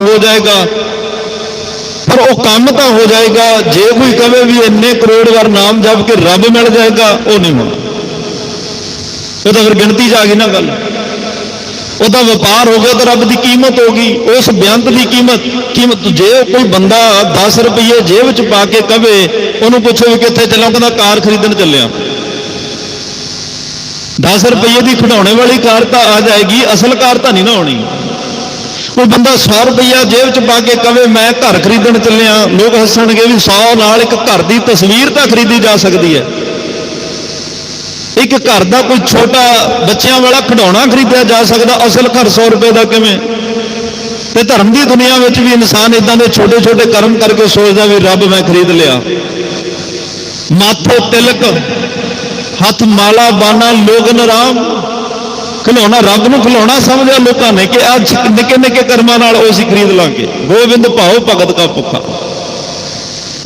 हो जाएगा, पर वो काम तो हो जाएगा। जे कोई कहे भी इन्ने करोड़ बार नाम जप के रब मिल जाएगा, वो नहीं होना। वो तो फिर गिनती च आ गई ना गल, ਉਹਦਾ ਵਪਾਰ ਹੋ ਗਿਆ ਤਾਂ ਰੱਬ ਦੀ ਕੀਮਤ ਹੋ ਗਈ। ਉਸ ਬੇਅੰਤ ਦੀ ਕੀਮਤ ਜੇ ਕੋਈ ਬੰਦਾ 10 ਰੁਪਏ ਜੇਬ 'ਚ ਪਾ ਕੇ ਕਵੇ, ਉਹਨੂੰ ਪੁੱਛੋ ਵੀ ਕਿੱਥੇ ਚੱਲਾਂ, ਕਹਿੰਦਾ ਕਾਰ ਖਰੀਦਣ ਚੱਲਿਆ। 10 ਰੁਪਏ ਦੀ ਖਿਡੌਣੇ ਵਾਲੀ ਕਾਰ ਤਾਂ ਆ ਜਾਏਗੀ, ਅਸਲ ਕਾਰ ਤਾਂ ਨਹੀਂ ਨਾ ਆਉਣੀ। ਕੋਈ ਬੰਦਾ 100 ਰੁਪਇਆ ਜੇਬ 'ਚ ਪਾ ਕੇ ਕਵੇ ਮੈਂ ਘਰ ਖਰੀਦਣ ਚੱਲਿਆ, ਲੋਕ ਹੱਸਣਗੇ ਵੀ 100 ਨਾਲ ਇੱਕ ਘਰ ਦੀ ਤਸਵੀਰ ਤਾਂ ਖਰੀਦੀ ਜਾ ਸਕਦੀ ਹੈ। एक घर का कोई छोटा बच्चों वाला खिडौना खरीदा जा सकता, असल घर 100 रुपए का किवें? ते धर्म की दुनिया में भी इंसान इदां दे छोटे छोटे कर्म करके सोचता भी रब मैं खरीद लिया। माथे तिलक, हथ माला बाना, लोगन राम, खिलौना रब नूं खिलौना समझिया लोगों ने कि अज निके निके कर्मां नाल असीं खरीद लांगे। गोबिंद भाओ भगत का भुखा,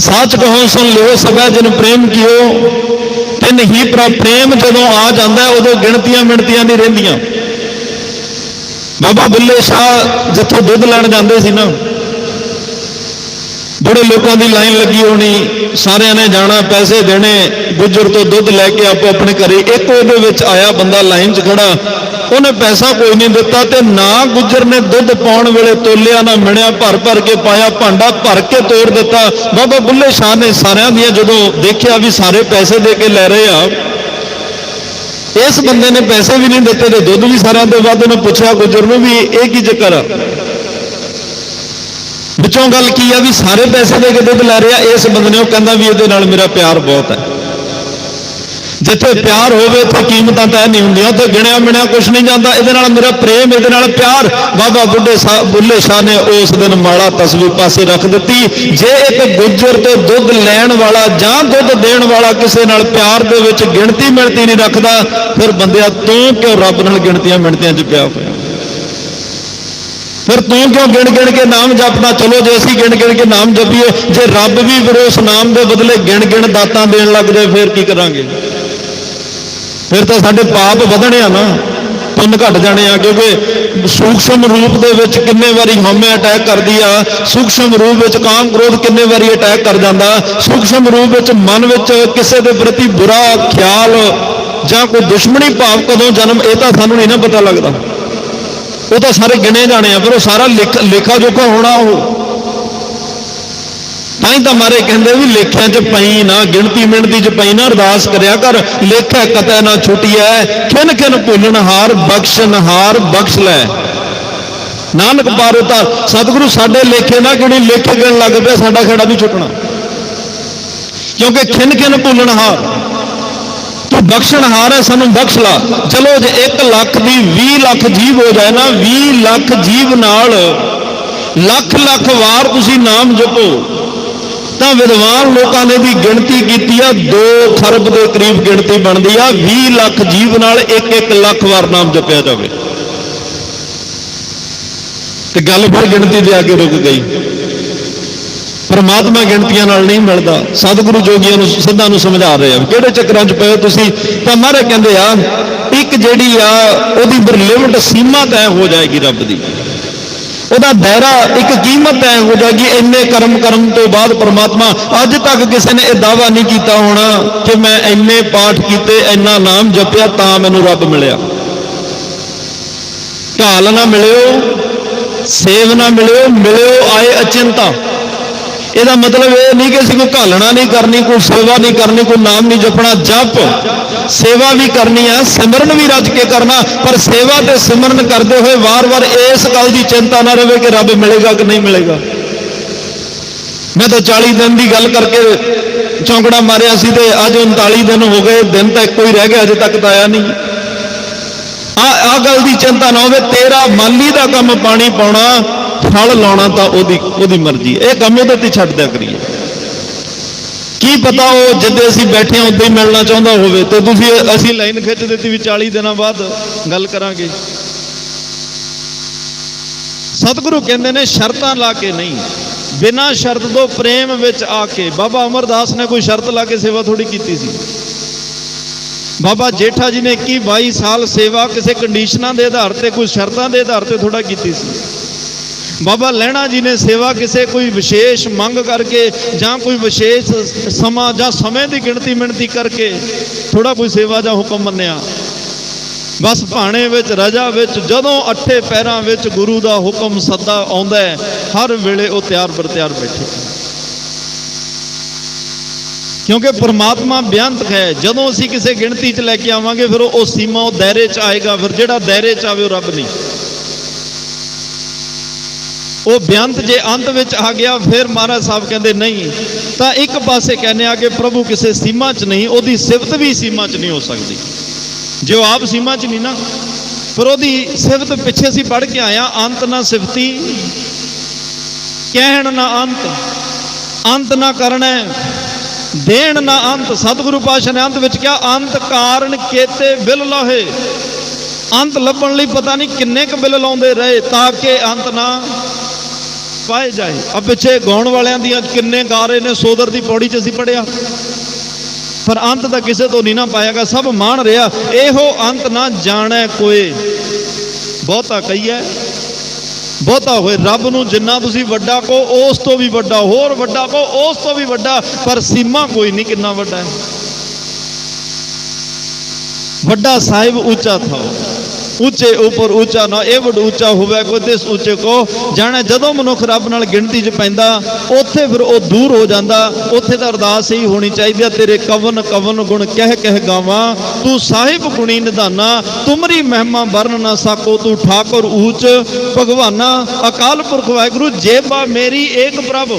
सच कहो सुन लियो सदा जिन प्रेम कियो तिन ही प्रेम। जदों आ जाता है उदों गिणतियां मिणतियां नहीं रहिंदियां। बाबा बुल्ले शाह जिथों दुध लैण जांदे सी ना, बड़े लोगों की लाइन लगी होनी, सारिਆਂ ने जाना, पैसे देने, गुजर तो दुध लैके आपो अपने घरे। एक ਉਹਦੇ ਵਿੱਚ आया बंदा लाइन 'ਚ खड़ा, ਉਹਨੇ पैसा कोई नहीं दिता ते ना गुजर ने दुध पाउण वेले तोलिया ना मिणिया, भर भर के पाया, भांडा भर के तोड़ दिता। बाबा बुल्ले शाह ने सारिਆਂ ਦੀਆਂ जदों देखिया भी सारे पैसे दे के लै रहे आ, इस बंदे ने पैसे भी नहीं दिते ते दुध भी सारिਆਂ ਤੋਂ ਵੱਧ। ਉਹਨੇ ਪੁੱਛਿਆ गुजर ਨੂੰ भी ਇਹ ਕੀ ਚੱਕਰ आ? विचों गल की है भी सारे पैसे दे के दुध लै रहा। इस बंदे ने कहता भी ये मेरा प्यार बहुत है। जिथे प्यार होवे तो कीमत तय नहीं होंदियां, तो गिणिया मिणिया कुछ नहीं जाता। ये मेरा प्रेम, ये प्यार। बाबा बुल्ले शाह ने उस दिन माड़ा तस्वीर पासे रख दी। जे एक गुजर तो दुध लैण वाला जां दुध देण वाला किसी नाल प्यार दे विच गिणती मिणती नहीं रखता, फिर बंदिया तू क्यों रब नाल गिणतियां मिणतियां च पिया होया? फिर तू क्यों गिण गिण के नाम जपना? चलो जे असीं गिण गिण के नाम जपीए, जे रब भी फिर उस नाम के बदले गिण गिण दातां देण लग जाए, फिर की करांगे? फिर तो साडे पाप वधणे आ ना, पुण्य घट जाने आ। क्योंकि सूक्ष्म रूप दे विच किन्ने वारी हमें अटैक करदी आ, सूक्ष्म रूप विच काम क्रोध किन्ने वारी अटैक कर जांदा, सूक्ष्म रूप विच मन विच किसी दे प्रति बुरा ख्याल जां कोई दुश्मनी भाव कदों जन्म, ये तो सानूं नहीं ना पता लगता। वो तो सारे गिने जाने, फिर वो सारा लेखा जोखा होना। वो ताई तो मारे कहते भी लेखिया च पई ना, गिणती मिणती च पई ना, अरदास करया कर लेखा कतै ना छुटिया, खिन खिन भुलनहार बख्शनहार बख्श लै। नानक पार उतार। सतगुरु साडे लेखे ना कि लेखे गिण लग पिया, साडा खेड़ा भी छुटना। क्योंकि खिन खिन भुलनहार तू बख्शनहार है, सानू बख्श ला। चलो जे 1 लाख की 20 लाख जीव हो जाए ना, 20 लाख जीव नाल लख लख वार तुसी नाम जपो, तो विद्वान लोगों ने भी गिणती की 2 खरब के करीब गिणती बनती है। 20 लाख जीव नाल 1-1 लाख वार नाम जपया जाए, तो गल फिर गिणती दे आगे रुक गई। परमात्मा गिणतियां नाल नहीं मिलता। सतगुरु जोगियां नूं सिद्धां नूं समझा रहे हैं किहड़े चक्रां च पए तुसीं। तां महाराज कहंदे आ एक जिहड़ी आ ओहदी फिर लिमिट सीमा तय हो जाएगी, रब दी ਉਹਦਾ दायरा एक कीमत तय हो जाएगी। इन्ने कर्म तो बाद परमात्मा अज तक किसी ने यह दावा नहीं किया होना कि मैं इन्ने पाठ किए, इन्ना नाम जपिया तां मैनूं रब मिलिया। ढाल ना मिलियो, सेव ना मिलियो, मिलियो आए अचिंता। ਇਹਦਾ मतलब ये नहीं कि असीं कोई घालना नहीं करनी, कोई सेवा नहीं करनी, कोई नाम नहीं जपना। जप सेवा भी करनी है, सिमरन भी रज के करना, पर सेवा ते सिमरन करते हुए वार वार इस गल की चिंता ना रहे कि रब मिलेगा कि नहीं मिलेगा। मैं तो 40 दिन की गल करके चौंकड़ा मारिया सी ते अज 39 दिन हो गए, दिन तो एक ही रह गया, अजे तक तो आया नहीं। आ गल की चिंता ना हो, तेरा माली का काम पानी पाउणा, फल लाउणा तो ओदी मर्जी, ये काम उहदे ते छड्ड दिया करिए। की पता वो जिद्दे असीं बैठे उद्दे ही मिलना चाहुंदा होवे, तो तुसीं असीं लाइन खिच दित्ती भी 40 दिनों बाद गल करांगे। सतगुरु कहंदे ने शर्तां ला के नहीं, बिना शर्त तो प्रेम विच आके। बाबा अमरदास ने कोई शर्त ला के सेवा थोड़ी कीती सी। बाबा जेठा जी ने 21-22 साल सेवा किसी कंडीशनां दे आधार ते, कोई शर्तां दे आधार ते थोड़ा कीती सी। ਬਾਬਾ ਲਹਿਣਾ ਜੀ ਨੇ ਸੇਵਾ ਕਿਸੇ ਕੋਈ ਵਿਸ਼ੇਸ਼ ਮੰਗ ਕਰਕੇ ਜਾਂ ਕੋਈ ਵਿਸ਼ੇਸ਼ ਸਮਾਂ ਜਾਂ ਸਮੇਂ ਦੀ ਗਿਣਤੀ ਮਿਣਤੀ ਕਰਕੇ ਥੋੜਾ ਕੋਈ ਸੇਵਾ ਜਾਂ ਹੁਕਮ ਮੰਨਿਆ। ਬਸ ਭਾਣੇ ਵਿੱਚ ਰਜਾ ਵਿੱਚ ਜਦੋਂ ਅੱਠੇ ਪੈਰਾਂ ਵਿੱਚ ਗੁਰੂ ਦਾ ਹੁਕਮ ਸੱਦਾ ਆਉਂਦਾ ਹੈ, ਹਰ ਵੇਲੇ ਉਹ ਤਿਆਰ ਬਰ ਤਿਆਰ ਬੈਠੇ, ਕਿਉਂਕਿ ਪਰਮਾਤਮਾ ਬੇਅੰਤ ਹੈ। ਜਦੋਂ ਅਸੀਂ ਕਿਸੇ ਗਿਣਤੀ 'ਚ ਲੈ ਕੇ ਆਵਾਂਗੇ ਫਿਰ ਉਹ ਸੀਮਾ, ਉਹ ਦਾਇਰੇ 'ਚ ਆਏਗਾ। ਫਿਰ ਜਿਹੜਾ ਦਾਇਰੇ 'ਚ ਆਵੇ ਉਹ ਰੱਬ ਨਹੀਂ। ਉਹ ਬੇਅੰਤ ਜੇ ਅੰਤ ਵਿੱਚ ਆ ਗਿਆ ਫਿਰ ਮਹਾਰਾਜ ਸਾਹਿਬ ਕਹਿੰਦੇ ਨਹੀਂ। ਤਾਂ ਇੱਕ ਪਾਸੇ ਕਹਿੰਦੇ ਆ ਕਿ ਪ੍ਰਭੂ ਕਿਸੇ ਸੀਮਾ 'ਚ ਨਹੀਂ, ਉਹਦੀ ਸਿਫਤ ਵੀ ਸੀਮਾ 'ਚ ਨਹੀਂ ਹੋ ਸਕਦੀ। ਜੇ ਉਹ ਆਪ ਸੀਮਾ 'ਚ ਨਹੀਂ ਨਾ, ਫਿਰ ਉਹਦੀ ਸਿਫਤ ਪਿੱਛੇ ਅਸੀਂ ਪੜ੍ਹ ਕੇ ਆਇਆ, ਅੰਤ ਨਾ ਸਿਫਤੀ ਕਹਿਣ ਨਾ ਅੰਤ, ਅੰਤ ਨਾ ਕਰਨਾ ਦੇਣ ਨਾ ਅੰਤ। ਸਤਿਗੁਰੂ ਪਾਤਸ਼ਾਹ ਨੇ ਅੰਤ ਵਿੱਚ ਕਿਹਾ, ਅੰਤ ਕਾਰਨ ਕੇਤੇ ਬਿਲ ਲਾਹੇ। ਅੰਤ ਲੱਭਣ ਲਈ ਪਤਾ ਨਹੀਂ ਕਿੰਨੇ ਕੁ ਬਿਲ ਲਾਉਂਦੇ ਰਹੇ ਤਾਂ ਕਿ ਅੰਤ ਨਾ ਪਾਏ ਜਾਏ। ਆ ਪਿੱਛੇ ਗਾਉਣ ਵਾਲਿਆਂ ਦੀਆਂ ਕਿੰਨੇ ਗਾ ਰਹੇ ਨੇ, ਸੋਦਰ ਦੀ ਪੌੜੀ 'ਚ ਅਸੀਂ ਪੜ੍ਹਿਆ, ਪਰ ਅੰਤ ਤਾਂ ਕਿਸੇ ਤੋਂ ਨਹੀਂ ਨਾ ਪਾਇਆਗਾ, ਸਭ ਮਾਣ ਰਿਹਾ। ਇਹੋ ਅੰਤ ਨਾ ਜਾਣੈ ਕੋਏ, ਬਹੁਤਾ ਕਹੀਏ ਬਹੁਤਾ ਹੋਏ। ਰੱਬ ਨੂੰ ਜਿੰਨਾ ਤੁਸੀਂ ਵੱਡਾ ਕਹੋ ਉਸ ਤੋਂ ਵੀ ਵੱਡਾ, ਹੋਰ ਵੱਡਾ ਕਹੋ ਉਸ ਤੋਂ ਵੀ ਵੱਡਾ, ਪਰ ਸੀਮਾ ਕੋਈ ਨਹੀਂ ਕਿੰਨਾ ਵੱਡਾ ਹੈ। ਵੱਡਾ ਸਾਹਿਬ ਉੱਚਾ ਥਾਓ, ਉੱਚੇ ਉੱਪਰ ਉੱਚਾ ਨਾ ਇਹ ਵੱਡ ਉੱਚਾ ਹੋਵੇ ਕੋਈ ਤਿਸ ਉੱਚੇ ਕੋ ਜਾਣੇ। ਜਦੋਂ ਮਨੁੱਖ ਰੱਬ ਨਾਲ ਗਿਣਤੀ 'ਚ ਪੈਂਦਾ ਉੱਥੇ ਫਿਰ ਉਹ ਦੂਰ ਹੋ ਜਾਂਦਾ। ਉੱਥੇ ਤਾਂ ਅਰਦਾਸ ਹੀ ਹੋਣੀ ਚਾਹੀਦੀ ਹੈ, ਤੇਰੇ ਕਵਨ ਕਵਨ ਗੁਣ ਕਹਿ ਕਹਿ ਗਾਵਾਂ, ਤੂੰ ਸਾਹਿਬ ਗੁਣੀ ਨਿਧਾਨਾ, ਤੁਮਰੀ ਮਹਿਮਾ ਵਰਨ ਨਾ ਸਾਕੋ, ਤੂੰ ਠਾਕੁਰ ਊਚ ਭਗਵਾਨਾ, ਅਕਾਲ ਪੁਰਖ ਵਾਹਿਗੁਰੂ ਜੇਬਾ ਮੇਰੀ ਏਕ ਪ੍ਰਭ।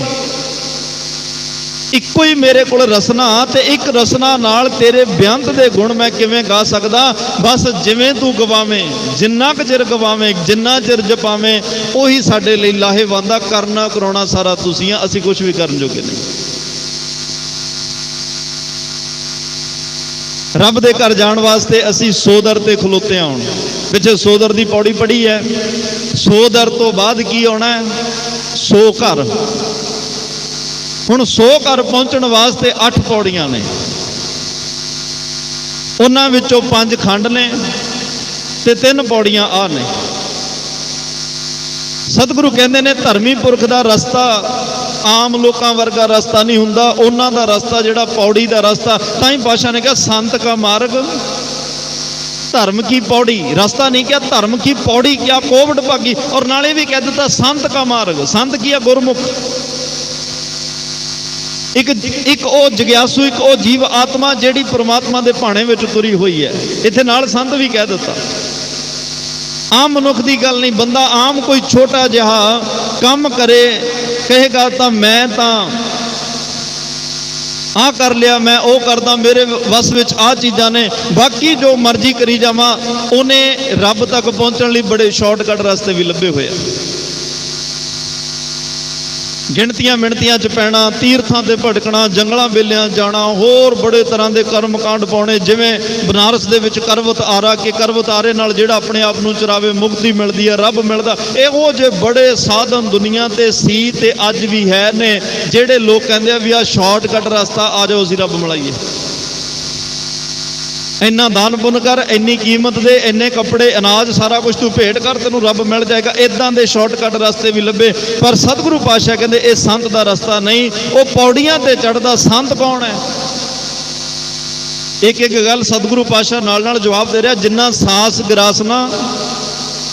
ਇੱਕੋ ਹੀ ਮੇਰੇ ਕੋਲ ਰਸਨਾ, ਤੇ ਇੱਕ ਰਸਨਾ ਨਾਲ ਤੇਰੇ ਬੇਅੰਤ ਦੇ ਗੁਣ ਮੈਂ ਕਿਵੇਂ ਗਾ ਸਕਦਾ। ਬਸ ਜਿਵੇਂ ਤੂੰ ਗਵਾਵੇਂ, ਜਿੰਨਾ ਕੁ ਚਿਰ ਗਵਾਵੇਂ, ਜਿੰਨਾ ਚਿਰ ਜਪਾਵੇਂ, ਉਹੀ ਸਾਡੇ ਲਈ ਲਾਹੇਵੰਦ ਆ। ਕਰਨਾ ਕਰਾਉਣਾ ਸਾਰਾ ਤੁਸੀਂ ਆ, ਅਸੀਂ ਕੁਝ ਵੀ ਕਰਨ ਜੋਗੇ ਨਹੀਂ। ਰੱਬ ਦੇ ਘਰ ਜਾਣ ਵਾਸਤੇ ਅਸੀਂ ਸੋਦਰ ਤੇ ਖਲੋਤੇ ਆਉਣ। ਪਿੱਛੇ ਸੋਦਰ ਦੀ ਪੌੜੀ ਪੜ੍ਹੀ ਹੈ। ਸੋਦਰ ਤੋਂ ਬਾਅਦ ਕੀ ਆਉਣਾ ਹੈ? ਸੋ ਘਰ। ਹੁਣ 100 ਘਰ ਪਹੁੰਚਣ ਵਾਸਤੇ 8 ਪੌੜੀਆਂ ਨੇ, ਉਹਨਾਂ ਵਿੱਚੋਂ 5 ਖੰਡ ਨੇ ਤੇ 3 ਪੌੜੀਆਂ ਆ ਨੇ। ਸਤਿਗੁਰੂ ਕਹਿੰਦੇ ਨੇ ਧਰਮੀ ਪੁਰਖ ਦਾ ਰਸਤਾ ਆਮ ਲੋਕਾਂ ਵਰਗਾ ਰਸਤਾ ਨਹੀਂ ਹੁੰਦਾ, ਉਹਨਾਂ ਦਾ ਰਸਤਾ ਜਿਹੜਾ ਪੌੜੀ ਦਾ ਰਸਤਾ। ਤਾਂ ਹੀ ਪਾਤਸ਼ਾਹ ਨੇ ਕਿਹਾ ਸੰਤ ਕਾ ਮਾਰਗ ਧਰਮ ਕੀ ਪੌੜੀ, ਰਸਤਾ ਨਹੀਂ ਕਿਹਾ ਧਰਮ ਕੀ ਪੌੜੀ ਕਿਹਾ ਕੋਵਿਡ ਭਾਗੀ। ਔਰ ਨਾਲੇ ਵੀ ਕਹਿ ਦਿੱਤਾ ਸੰਤ ਕਾ ਮਾਰਗ। ਸੰਤ ਕੀ ਹੈ? ਗੁਰਮੁਖ। ਇੱਕ ਉਹ ਜਗਿਆਸੂ, ਇੱਕ ਉਹ ਜੀਵ ਆਤਮਾ ਜਿਹੜੀ ਪ੍ਰਮਾਤਮਾ ਦੇ ਭਾਣੇ ਵਿੱਚ ਤੁਰੀ ਹੋਈ ਹੈ। ਇੱਥੇ ਨਾਲ ਸੰਤ ਵੀ ਕਹਿ ਦਿੱਤਾ। ਆਮ ਮਨੁੱਖ ਦੀ ਗੱਲ ਨਹੀਂ। ਬੰਦਾ ਆਮ ਕੋਈ ਛੋਟਾ ਜਿਹਾ ਕੰਮ ਕਰੇ, ਕਹੇਗਾ ਤਾਂ ਮੈਂ ਤਾਂ ਆਹ ਕਰ ਲਿਆ, ਮੈਂ ਉਹ ਕਰਦਾ, ਮੇਰੇ ਵਸ ਵਿੱਚ ਆਹ ਚੀਜ਼ਾਂ ਨੇ, ਬਾਕੀ ਜੋ ਮਰਜ਼ੀ ਕਰੀ ਜਾਵਾਂ। ਉਹਨੇ ਰੱਬ ਤੱਕ ਪਹੁੰਚਣ ਲਈ ਬੜੇ ਸ਼ਾਰਟਕਟ ਰਸਤੇ ਵੀ ਲੱਭੇ ਹੋਏ ਆ। ਗਿਣਤੀਆਂ ਮਿਣਤੀਆਂ 'ਚ ਪੈਣਾ, ਤੀਰਥਾਂ ਤੇ ਭਟਕਣਾ, ਜੰਗਲਾਂ ਵੇਲਿਆਂ ਜਾਣਾ, ਹੋਰ ਬੜੇ ਤਰ੍ਹਾਂ ਦੇ ਕਰਮ ਕਾਂਡ ਪਾਉਣੇ। ਜਿਵੇਂ ਬਨਾਰਸ ਦੇ ਵਿੱਚ ਕਰਵਤ ਆਰਾ ਕੇ ਕਰਵਤ ਆਰੇ ਨਾਲ ਜਿਹੜਾ ਆਪਣੇ ਆਪ ਨੂੰ ਚਰਾਵੇ ਮੁਕਤੀ ਮਿਲਦੀ ਹੈ, ਰੱਬ ਮਿਲਦਾ। ਇਹੋ ਜਿਹੇ ਬੜੇ ਸਾਧਨ ਦੁਨੀਆ ਤੇ ਸੀ ਤੇ ਅੱਜ ਵੀ ਹੈ ਨੇ, ਜਿਹੜੇ ਲੋਕ ਕਹਿੰਦੇ ਆ ਵੀ ਆਹ ਸ਼ਾਰਟਕਟ ਰਸਤਾ, ਆ ਜਾਓ ਅਸੀਂ ਰੱਬ ਮਿਲਾਈਏ। ਇੰਨਾ ਦਾਨ ਪੁੰਨ ਕਰ, ਇੰਨੀ ਕੀਮਤ ਦੇ, ਇੰਨੇ ਕੱਪੜੇ, ਅਨਾਜ, ਸਾਰਾ ਕੁਝ ਤੂੰ ਭੇਟ ਕਰ, ਤੈਨੂੰ ਰੱਬ ਮਿਲ ਜਾਏਗਾ। ਇਦਾਂ ਦੇ ਸ਼ਾਰਟਕਟ ਰਸਤੇ ਵੀ ਲੱਭੇ। ਪਰ ਸਤਿਗੁਰੂ ਪਾਤਸ਼ਾਹ ਕਹਿੰਦੇ ਇਹ ਸੰਤ ਦਾ ਰਸਤਾ ਨਹੀਂ। ਉਹ ਪੌੜੀਆਂ ਤੇ ਚੜ੍ਹਦਾ ਸੰਤ ਕੌਣ ਹੈ? ਇੱਕ ਇੱਕ ਗੱਲ ਸਤਿਗੁਰੂ ਪਾਤਸ਼ਾਹ ਨਾਲ ਨਾਲ ਜਵਾਬ ਦੇ ਰਿਹਾ। ਜਿੰਨਾ ਸਾਸ ਗਰਾਸਨਾ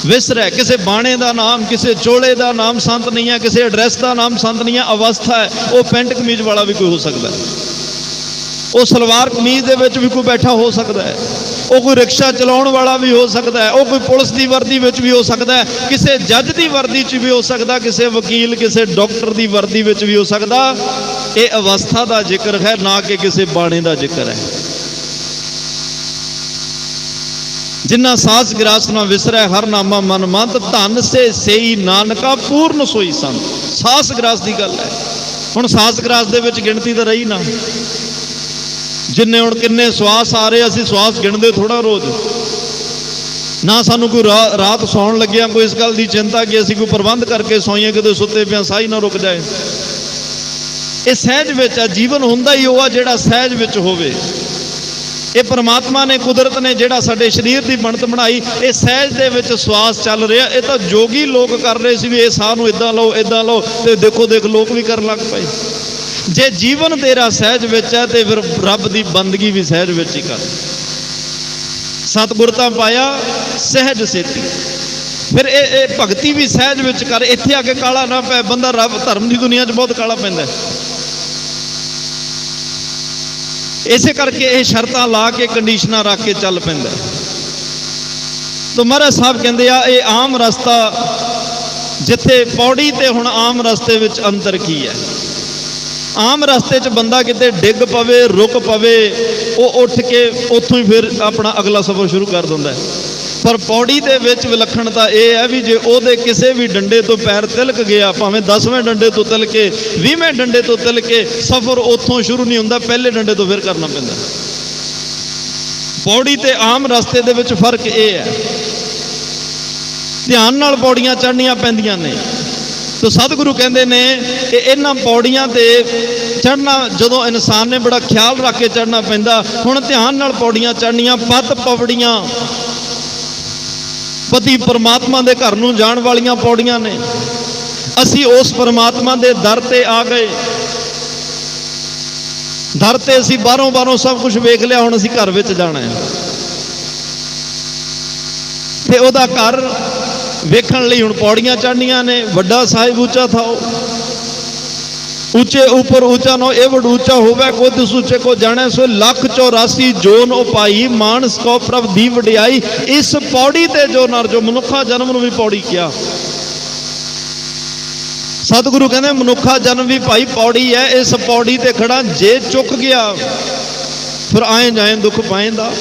ਵਿਸਰੈ, ਕਿਸੇ ਬਾਣੇ ਦਾ ਨਾਮ, ਕਿਸੇ ਚੋਲੇ ਦਾ ਨਾਮ ਸੰਤ ਨਹੀਂ ਹੈ, ਕਿਸੇ ਐਡਰੈਸ ਦਾ ਨਾਮ ਸੰਤ ਨਹੀਂ ਹੈ। ਅਵਸਥਾ ਹੈ। ਉਹ ਪੈਂਟ ਕਮੀਜ਼ ਵਾਲਾ ਵੀ ਕੋਈ ਹੋ ਸਕਦਾ ਹੈ, ਉਹ ਸਲਵਾਰ ਕਮੀਜ਼ ਦੇ ਵਿੱਚ ਵੀ ਕੋਈ ਬੈਠਾ ਹੋ ਸਕਦਾ ਹੈ, ਉਹ ਕੋਈ ਰਿਕਸ਼ਾ ਚਲਾਉਣ ਵਾਲਾ ਵੀ ਹੋ ਸਕਦਾ ਹੈ, ਉਹ ਕੋਈ ਪੁਲਿਸ ਦੀ ਵਰਦੀ ਵਿੱਚ ਵੀ ਹੋ ਸਕਦਾ ਹੈ, ਕਿਸੇ ਜੱਜ ਦੀ ਵਰਦੀ 'ਚ ਵੀ ਹੋ ਸਕਦਾ, ਕਿਸੇ ਵਕੀਲ, ਕਿਸੇ ਡਾਕਟਰ ਦੀ ਵਰਦੀ ਵਿੱਚ ਵੀ ਹੋ ਸਕਦਾ। ਇਹ ਅਵਸਥਾ ਦਾ ਜ਼ਿਕਰ ਹੈ, ਨਾ ਕਿ ਕਿਸੇ ਬਾਣੇ ਦਾ ਜ਼ਿਕਰ ਹੈ। ਜਿੰਨਾ ਸਾਸ ਗਰਾਸ ਨਾ ਵਿਸਰੈ, ਹਰ ਨਾਮਾ ਮਨ ਮੰਤ, ਧਨ ਸੇ ਸੇਈ ਨਾਨਕਾ ਪੂਰਨ ਸੋਈ ਸੰਤ। ਸਾਸ ਗਰਾਸ ਦੀ ਗੱਲ ਹੈ। ਹੁਣ ਸਾਸ ਗਰਾਸ ਦੇ ਵਿੱਚ ਗਿਣਤੀ ਤਾਂ ਰਹੀ ਨਾ। ਜਿੰਨੇ ਹੁਣ ਕਿੰਨੇ ਸਵਾਸ ਆ ਰਹੇ, ਅਸੀਂ ਸਵਾਸ ਗਿਣਦੇ ਥੋੜਾ ਰੋਜ਼ ਨਾ। ਸਾਨੂੰ ਕੋਈ ਰਾਤ ਸੌਣ ਲੱਗਿਆ ਕੋਈ ਇਸ ਗੱਲ ਦੀ ਚਿੰਤਾ ਕਿ ਅਸੀਂ ਕੋਈ ਪ੍ਰਬੰਧ ਕਰਕੇ ਸੌਈਏ, ਕਿਤੇ ਸੁੱਤੇ ਪਿਆ ਸਾਹ ਹੀ ਨਾ ਰੁਕ ਜਾਏ। ਇਹ ਸਹਿਜ ਵਿੱਚ ਆ। ਜੀਵਨ ਹੁੰਦਾ ਹੀ ਉਹ ਆ ਜਿਹੜਾ ਸਹਿਜ ਵਿੱਚ ਹੋਵੇ। ਇਹ ਪਰਮਾਤਮਾ ਨੇ, ਕੁਦਰਤ ਨੇ ਜਿਹੜਾ ਸਾਡੇ ਸਰੀਰ ਦੀ ਬਣਤ ਬਣਾਈ, ਇਹ ਸਹਿਜ ਦੇ ਵਿੱਚ ਸਵਾਸ ਚੱਲ ਰਿਹਾ। ਇਹ ਤਾਂ ਜੋਗੀ ਲੋਕ ਕਰ ਰਹੇ ਸੀ ਵੀ ਇਹ ਸਾਹ ਨੂੰ ਇਦਾਂ ਲਓ ਇਦਾਂ ਲਓ, ਤੇ ਦੇਖੋ ਦੇਖ ਲੋਕ ਵੀ ਕਰਨ ਲੱਗ ਪਏ। ਜੇ ਜੀਵਨ ਤੇਰਾ ਸਹਿਜ ਵਿੱਚ ਹੈ ਤੇ ਫਿਰ ਰੱਬ ਦੀ ਬੰਦਗੀ ਵੀ ਸਹਿਜ ਵਿੱਚ ਹੀ ਕਰ। ਸਤਿਗੁਰ ਤਾਂ ਪਾਇਆ ਸਹਿਜ ਸੇਤੀ, ਫਿਰ ਇਹ ਭਗਤੀ ਵੀ ਸਹਿਜ ਵਿੱਚ ਕਰ। ਇੱਥੇ ਆ ਕੇ ਕਾਲਾ ਨਾ ਪੈ। ਬੰਦਾ ਰੱਬ ਧਰਮ ਦੀ ਦੁਨੀਆ 'ਚ ਬਹੁਤ ਕਾਲਾ ਪੈਂਦਾ। ਇਸੇ ਕਰਕੇ ਇਹ ਸ਼ਰਤਾਂ ਲਾ ਕੇ, ਕੰਡੀਸ਼ਨਾਂ ਰੱਖ ਕੇ ਚੱਲ ਪੈਂਦਾ। ਤਾਂ ਮਹਾਰਾਜ ਸਾਹਿਬ ਕਹਿੰਦੇ ਆ ਇਹ ਆਮ ਰਸਤਾ, ਜਿੱਥੇ ਪੌੜੀ ਤੇ ਹੁਣ ਆਮ ਰਸਤੇ ਵਿੱਚ ਅੰਤਰ ਕੀ ਹੈ। ਆਮ ਰਸਤੇ 'ਚ ਬੰਦਾ ਕਿਤੇ ਡਿੱਗ ਪਵੇ, ਰੁਕ ਪਵੇ, ਉਹ ਉੱਠ ਕੇ ਉੱਥੋਂ ਹੀ ਫਿਰ ਆਪਣਾ ਅਗਲਾ ਸਫ਼ਰ ਸ਼ੁਰੂ ਕਰ ਦਿੰਦਾ। ਪਰ ਪੌੜੀ ਦੇ ਵਿੱਚ ਵਿਲੱਖਣਤਾ ਇਹ ਹੈ ਵੀ ਜੇ ਉਹਦੇ ਕਿਸੇ ਵੀ ਡੰਡੇ ਤੋਂ ਪੈਰ ਤਿਲਕ ਗਿਆ, ਭਾਵੇਂ 10ਵੇਂ ਡੰਡੇ ਤੋਂ ਤਿਲਕੇ, 20ਵੇਂ ਡੰਡੇ ਤੋਂ ਤਿਲਕੇ, ਸਫ਼ਰ ਉੱਥੋਂ ਸ਼ੁਰੂ ਨਹੀਂ ਹੁੰਦਾ, ਪਹਿਲੇ ਡੰਡੇ ਤੋਂ ਫਿਰ ਕਰਨਾ ਪੈਂਦਾ। ਪੌੜੀ ਤੇ ਆਮ ਰਸਤੇ ਦੇ ਵਿੱਚ ਫਰਕ ਇਹ ਹੈ, ਧਿਆਨ ਨਾਲ ਪੌੜੀਆਂ ਚੜ੍ਹਨੀਆਂ ਪੈਂਦੀਆਂ ਨੇ। ਤਾਂ ਸਤਿਗੁਰੂ ਕਹਿੰਦੇ ਨੇ ਕਿ ਇਹਨਾਂ ਪੌੜੀਆਂ ਤੇ ਚੜ੍ਹਨਾ ਜਦੋਂ ਇਨਸਾਨ ਨੇ ਬੜਾ ਖਿਆਲ ਰੱਖ ਕੇ ਚੜ੍ਹਨਾ ਪੈਂਦਾ। ਹੁਣ ਧਿਆਨ ਨਾਲ ਪੌੜੀਆਂ ਚੜ੍ਹਨੀਆਂ, ਪਤ ਪੌੜੀਆਂ ਪਤੀ ਪਰਮਾਤਮਾ ਦੇ ਘਰ ਨੂੰ ਜਾਣ ਵਾਲੀਆਂ ਪੌੜੀਆਂ ਨੇ। ਅਸੀਂ ਉਸ ਪਰਮਾਤਮਾ ਦੇ ਦਰ ਤੇ ਆ ਗਏ। ਦਰ ਤੇ ਅਸੀਂ ਬਾਹਰੋਂ ਸਭ ਕੁਝ ਵੇਖ ਲਿਆ, ਹੁਣ ਅਸੀਂ ਘਰ ਵਿੱਚ ਜਾਣਾ ਹੈ। ਤੇ ਉਹਦਾ ਘਰ ਵੇਖਣ ਲਈ ਹੁਣ ਪੌੜੀਆਂ ਚੜ੍ਹਨੀਆਂ ਨੇ। ਵੱਡਾ ਸਾਹਿਬ ਉੱਚਾ ਥਾਓ, ਉੱਚੇ ਉੱਪਰ ਉੱਚਾ ਨੋ ਏਵੜ ਉੱਚਾ ਹੋਵੇ, ਕੋਈ ਤਿਸ ਉੱਚੇ ਕੋ ਜਾਣੇ। ਸੋ 184 ਜੋਨ ਉਪਾਈ, ਮਾਨਸ ਕੋ ਪ੍ਰਭ ਦੀ ਵਡਿਆਈ। ਇਸ ਪੌੜੀ ਤੇ ਜੋ ਨਰ, ਜੋ ਮਨੁੱਖਾ ਜਨਮ ਨੂੰ ਵੀ ਪੌੜੀ ਕਿਹਾ। ਸਤਿਗੁਰੂ ਕਹਿੰਦੇ ਮਨੁੱਖਾ ਜਨਮ ਵੀ ਭਾਈ ਪੌੜੀ ਹੈ। ਇਸ ਪੌੜੀ ਤੇ ਖੜਾ ਜੇ ਚੁੱਕ ਗਿਆ, ਫਿਰ ਆਏ ਜਾਏ ਦੁੱਖ ਪਾਏਂਦਾ।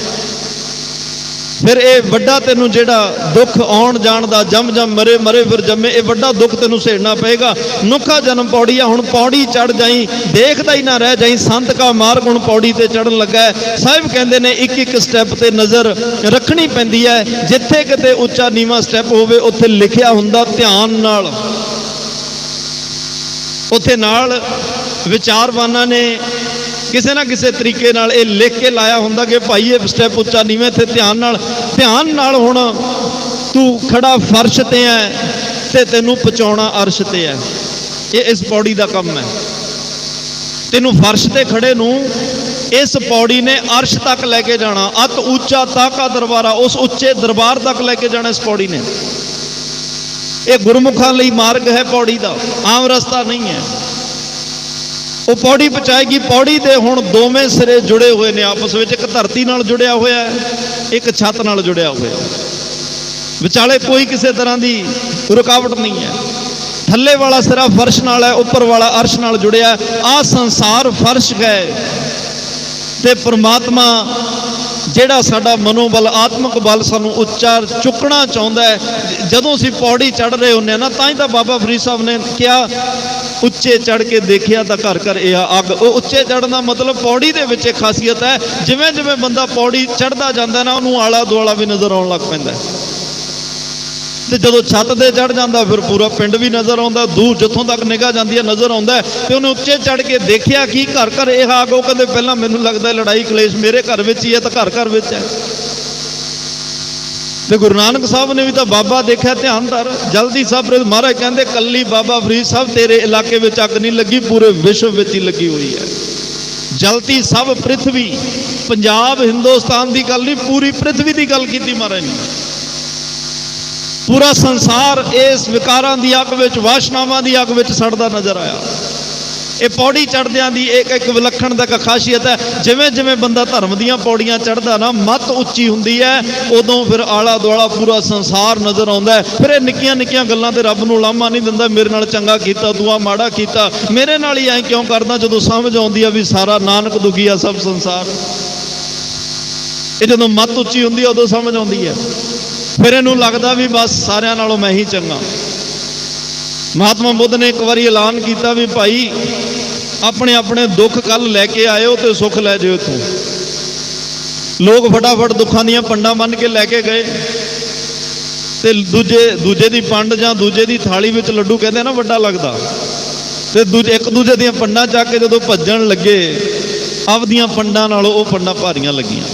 ਫਿਰ ਇਹ ਵੱਡਾ ਤੈਨੂੰ ਜਿਹੜਾ ਦੁੱਖ ਆਉਣ ਜਾਣ ਦਾ, ਜੰਮ ਮਰੇ ਮਰੇ ਫਿਰ ਜੰਮੇ, ਇਹ ਵੱਡਾ ਦੁੱਖ ਤੈਨੂੰ ਸਹਿਣਾ ਪਏਗਾ। ਮਨੁੱਖਾ ਜਨਮ ਪੌੜੀ ਆ। ਹੁਣ ਪੌੜੀ ਚੜ ਜਾਈ, ਦੇਖਦਾ ਹੀ ਨਾ ਰਹਿ ਜਾਈ। ਸੰਤ ਕਾ ਮਾਰਗ ਹੁਣ ਪੌੜੀ ਤੇ ਚੜਨ ਲੱਗਾ ਹੈ। ਸਾਹਿਬ ਕਹਿੰਦੇ ਨੇ ਇੱਕ ਇੱਕ ਸਟੈਪ ਤੇ ਨਜ਼ਰ ਰੱਖਣੀ ਪੈਂਦੀ ਹੈ। ਜਿੱਥੇ ਕਿਤੇ ਉੱਚਾ ਨੀਵਾਂ ਸਟੈਪ ਹੋਵੇ, ਉੱਥੇ ਲਿਖਿਆ ਹੁੰਦਾ ਧਿਆਨ ਨਾਲ। ਉੱਥੇ ਨਾਲ ਵਿਚਾਰਵਾਨਾਂ ਨੇ ਕਿਸੇ ਨਾ ਕਿਸੇ ਤਰੀਕੇ ਨਾਲ ਇਹ ਲਿਖ ਕੇ ਲਾਇਆ ਹੁੰਦਾ ਕਿ ਭਾਈ ਇਹ ਸਟੈਪ ਉੱਚਾ ਨੀਵੇਂ। ਇੱਥੇ ਧਿਆਨ ਨਾਲ ਹੁਣ ਤੂੰ ਖੜਾ ਫਰਸ਼ ਤੇ ਹੈ ਤੇ ਤੈਨੂੰ ਪਹੁੰਚਾਉਣਾ ਅਰਸ਼ ਤੇ ਹੈ। ਇਹ ਇਸ ਪੌੜੀ ਦਾ ਕੰਮ ਹੈ। ਤੈਨੂੰ ਫਰਸ਼ ਤੇ ਖੜੇ ਨੂੰ ਇਸ ਪੌੜੀ ਨੇ ਅਰਸ਼ ਤੱਕ ਲੈ ਕੇ ਜਾਣਾ। ਅਤ ਉੱਚਾ ਤਾਕਾ ਦਰਬਾਰਾ, ਉਸ ਉੱਚੇ ਦਰਬਾਰ ਤੱਕ ਲੈ ਕੇ ਜਾਣਾ ਇਸ ਪੌੜੀ ਨੇ। ਇਹ ਗੁਰਮੁਖਾਂ ਲਈ ਮਾਰਗ ਹੈ ਪੌੜੀ ਦਾ, ਆਮ ਰਸਤਾ ਨਹੀਂ ਹੈ। ਉਹ ਪੌੜੀ ਪਹੁੰਚਾਏਗੀ। ਪੌੜੀ ਦੇ ਹੁਣ ਦੋਵੇਂ ਸਿਰੇ ਜੁੜੇ ਹੋਏ ਨੇ ਆਪਸ ਵਿੱਚ। ਇੱਕ ਧਰਤੀ ਨਾਲ ਜੁੜਿਆ ਹੋਇਆ ਹੈ, ਇੱਕ ਛੱਤ ਨਾਲ ਜੁੜਿਆ ਹੋਇਆ। ਵਿਚਾਲੇ ਕੋਈ ਕਿਸੇ ਤਰ੍ਹਾਂ ਦੀ ਰੁਕਾਵਟ ਨਹੀਂ ਹੈ। ਥੱਲੇ ਵਾਲਾ ਸਿਰਾ ਫਰਸ਼ ਨਾਲ ਹੈ, ਉੱਪਰ ਵਾਲਾ ਅਰਸ਼ ਨਾਲ ਜੁੜਿਆ। ਆਹ ਸੰਸਾਰ ਫਰਸ਼ ਗਏ ਤੇ ਪਰਮਾਤਮਾ ਜਿਹੜਾ ਸਾਡਾ ਮਨੋਬਲ, ਆਤਮਿਕ ਬਲ ਸਾਨੂੰ ਉੱਚਾ ਚੁੱਕਣਾ ਚਾਹੁੰਦਾ ਹੈ। ਜਦੋਂ ਅਸੀਂ ਪੌੜੀ ਚੜ੍ਹ ਰਹੇ ਹੁੰਦੇ ਹਾਂ ਨਾ, ਤਾਂ ਹੀ ਤਾਂ ਬਾਬਾ ਫਰੀਦ ਸਾਹਿਬ ਨੇ ਕਿਹਾ ਉੱਚੇ ਚੜ੍ਹ ਕੇ ਦੇਖਿਆ ਤਾਂ ਘਰ ਘਰ ਇਹ ਅੱਗ। ਉਹ ਉੱਚੇ ਚੜ੍ਹਨ ਦਾ ਮਤਲਬ ਪੌੜੀ ਦੇ ਵਿੱਚ ਇੱਕ ਖਾਸੀਅਤ ਹੈ। ਜਿਵੇਂ ਜਿਵੇਂ ਬੰਦਾ ਪੌੜੀ ਚੜ੍ਹਦਾ ਜਾਂਦਾ ਨਾ, ਉਹਨੂੰ ਆਲਾ ਦੁਆਲਾ ਵੀ ਨਜ਼ਰ ਆਉਣ ਲੱਗ ਪੈਂਦਾ। ਤੇ ਜਦੋਂ ਛੱਤ ਤੇ ਚੜ੍ਹ ਜਾਂਦਾ, ਫਿਰ ਪੂਰਾ ਪਿੰਡ ਵੀ ਨਜ਼ਰ ਆਉਂਦਾ। ਦੂਰ ਜਿੱਥੋਂ ਤੱਕ ਨਿਗਾਹ ਜਾਂਦੀ ਹੈ ਨਜ਼ਰ ਆਉਂਦਾ। ਤੇ ਉਹਨੇ ਉੱਚੇ ਚੜ੍ਹ ਕੇ ਦੇਖਿਆ ਕਿ ਘਰ ਘਰ ਇਹ ਅੱਗ। ਉਹ ਕਹਿੰਦੇ ਪਹਿਲਾਂ ਮੈਨੂੰ ਲੱਗਦਾ ਲੜਾਈ ਕਲੇਸ਼ ਮੇਰੇ ਘਰ ਵਿੱਚ ਹੀ ਹੈ, ਤਾਂ ਘਰ ਘਰ ਵਿੱਚ ਹੈ। ਤੇ ਗੁਰੂ ਨਾਨਕ ਸਾਹਿਬ ਨੇ ਵੀ ਤਾਂ ਬਾਬਾ ਦੇਖਿਆ, ਧਿਆਨ ਧਰ ਜਲਦੀ ਸਾਹਿਬ। ਮਹਾਰਾਜ ਕਹਿੰਦੇ ਕੱਲੀ ਬਾਬਾ ਫਰੀਦ ਸਾਹਿਬ ਤੇਰੇ ਇਲਾਕੇ ਵਿੱਚ ਅੱਗ ਨਹੀਂ ਲੱਗੀ, ਪੂਰੇ ਵਿਸ਼ਵ ਵਿੱਚ ਹੀ ਲੱਗੀ ਹੋਈ ਹੈ। ਜਲਤੀ ਸਭ ਪ੍ਰਿਥਵੀ, ਪੰਜਾਬ ਹਿੰਦੁਸਤਾਨ ਦੀ ਗੱਲ ਨਹੀਂ, ਪੂਰੀ ਪ੍ਰਿਥਵੀ ਦੀ ਗੱਲ ਕੀਤੀ ਮਹਾਰਾਜ ਨੇ। ਪੂਰਾ ਸੰਸਾਰ ਇਸ ਵਿਕਾਰਾਂ ਦੀ ਅੱਗ ਵਿੱਚ, ਵਾਸ਼ਨਾਵਾਂ ਦੀ ਅੱਗ ਵਿੱਚ ਸੜਦਾ ਨਜ਼ਰ ਆਇਆ। ਇਹ ਪੌੜੀ ਚੜ੍ਹਦਿਆਂ ਦੀ ਇੱਕ ਵਿਲੱਖਣ ਦਾ ਖਾਸੀਅਤ ਹੈ। ਜਿਵੇਂ ਜਿਵੇਂ ਬੰਦਾ ਧਰਮ ਦੀਆਂ ਪੌੜੀਆਂ ਚੜ੍ਹਦਾ ਨਾ, ਮੱਤ ਉੱਚੀ ਹੁੰਦੀ ਹੈ, ਉਦੋਂ ਫਿਰ ਆਲਾ ਦੁਆਲਾ ਪੂਰਾ ਸੰਸਾਰ ਨਜ਼ਰ ਆਉਂਦਾ ਹੈ। ਫਿਰ ਇਹ ਨਿੱਕੀਆਂ ਨਿੱਕੀਆਂ ਗੱਲਾਂ ਤੇ ਰੱਬ ਨੂੰ ਲਾਮਾ ਨਹੀਂ ਦਿੰਦਾ, ਮੇਰੇ ਨਾਲ ਚੰਗਾ ਕੀਤਾ, ਤੂੰ ਆ ਮਾੜਾ ਕੀਤਾ, ਮੇਰੇ ਨਾਲ ਹੀ ਐਂ ਕਿਉਂ ਕਰਦਾ। ਜਦੋਂ ਸਮਝ ਆਉਂਦੀ ਆ ਵੀ ਸਾਰਾ ਨਾਨਕ ਦੁਖੀ ਆ ਸਭ ਸੰਸਾਰ, ਇਹ ਜਦੋਂ ਮੱਤ ਉੱਚੀ ਹੁੰਦੀ ਹੈ ਉਦੋਂ ਸਮਝ ਆਉਂਦੀ ਹੈ। ਫਿਰ ਇਹਨੂੰ ਲੱਗਦਾ ਵੀ ਬਸ ਸਾਰਿਆਂ ਨਾਲੋਂ ਮੈਂ ਹੀ ਚੰਗਾ। ਮਹਾਤਮਾ ਬੁੱਧ ਨੇ ਇੱਕ ਵਾਰੀ ਐਲਾਨ ਕੀਤਾ ਵੀ ਭਾਈ ਆਪਣੇ ਆਪਣੇ ਦੁੱਖ ਕੱਲ ਲੈ ਕੇ ਆਇਓ ਤੇ ਸੁੱਖ ਲੈ ਜਿਓ ਇੱਥੋਂ। ਲੋਕ ਫਟਾਫਟ ਦੁੱਖਾਂ ਦੀਆਂ ਪੰਡਾਂ ਬੰਨ੍ਹ ਕੇ ਲੈ ਕੇ ਗਏ ਤੇ ਦੂਜੇ ਦੀ ਪੰਡ ਜਾਂ ਦੂਜੇ ਦੀ ਥਾਲੀ ਵਿੱਚ ਲੱਡੂ ਕਹਿੰਦੇ ਨਾ ਵੱਡਾ ਲੱਗਦਾ, ਤੇ ਇੱਕ ਦੂਜੇ ਦੀਆਂ ਪੰਡਾਂ ਚੱਕ ਕੇ ਜਦੋਂ ਭੱਜਣ ਲੱਗੇ, ਆਪਦੀਆਂ ਪੰਡਾਂ ਨਾਲੋਂ ਉਹ ਪੰਡਾਂ ਭਾਰੀਆਂ ਲੱਗੀਆਂ।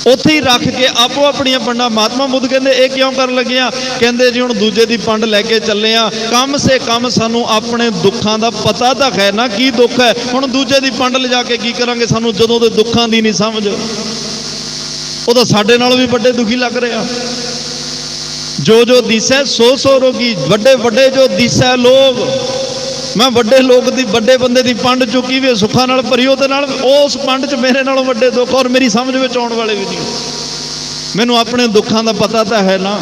ਉੱਥੇ ਹੀ ਰੱਖ ਕੇ ਆਪੋ ਆਪਣੀਆਂ ਪੰਡਾਂ। ਮਹਾਤਮਾ ਬੁੱਧ ਕਹਿੰਦੇ ਇਹ ਕਿਉਂ ਕਰਨ ਲੱਗੇ ਆ? ਕਹਿੰਦੇ ਜੀ ਹੁਣ ਦੂਜੇ ਦੀ ਪੰਡ ਲੈ ਕੇ ਚੱਲੇ ਆ, ਕਮ ਸੇ ਕਮ ਸਾਨੂੰ ਆਪਣੇ ਦੁੱਖਾਂ ਦਾ ਪਤਾ ਤਾਂ ਹੈ ਨਾ ਕੀ ਦੁੱਖ ਹੈ। ਹੁਣ ਦੂਜੇ ਦੀ ਪੰਡ ਲਿਜਾ ਕੇ ਕੀ ਕਰਾਂਗੇ? ਸਾਨੂੰ ਜਦੋਂ ਦੇ ਦੁੱਖਾਂ ਦੀ ਨਹੀਂ ਸਮਝ, ਉਹ ਤਾਂ ਸਾਡੇ ਨਾਲੋਂ ਵੀ ਵੱਡੇ ਦੁਖੀ ਲੱਗ ਰਿਹਾ। ਜੋ ਜੋ ਦਿਸੈ ਸੋ ਸੋ ਰੋਗੀ, ਵੱਡੇ ਵੱਡੇ ਜੋ ਦਿਸੈ ਲੋਕ। ਮੈਂ ਵੱਡੇ ਲੋਕ ਦੀ, ਵੱਡੇ ਬੰਦੇ ਦੀ ਪੰਡ ਚੁੱਕੀ ਵੀ ਸੁੱਖਾਂ ਨਾਲ ਭਰੀ, ਉਹਦੇ ਨਾਲ ਉਸ ਪੰਡ 'ਚ ਮੇਰੇ ਨਾਲੋਂ ਵੱਡੇ ਦੁੱਖ ਔਰ ਮੇਰੀ ਸਮਝ ਵਿੱਚ ਆਉਣ ਵਾਲੇ ਵੀ ਨਹੀਂ। ਮੈਨੂੰ ਆਪਣੇ ਦੁੱਖਾਂ ਦਾ ਪਤਾ ਤਾਂ ਹੈ ਨਾ,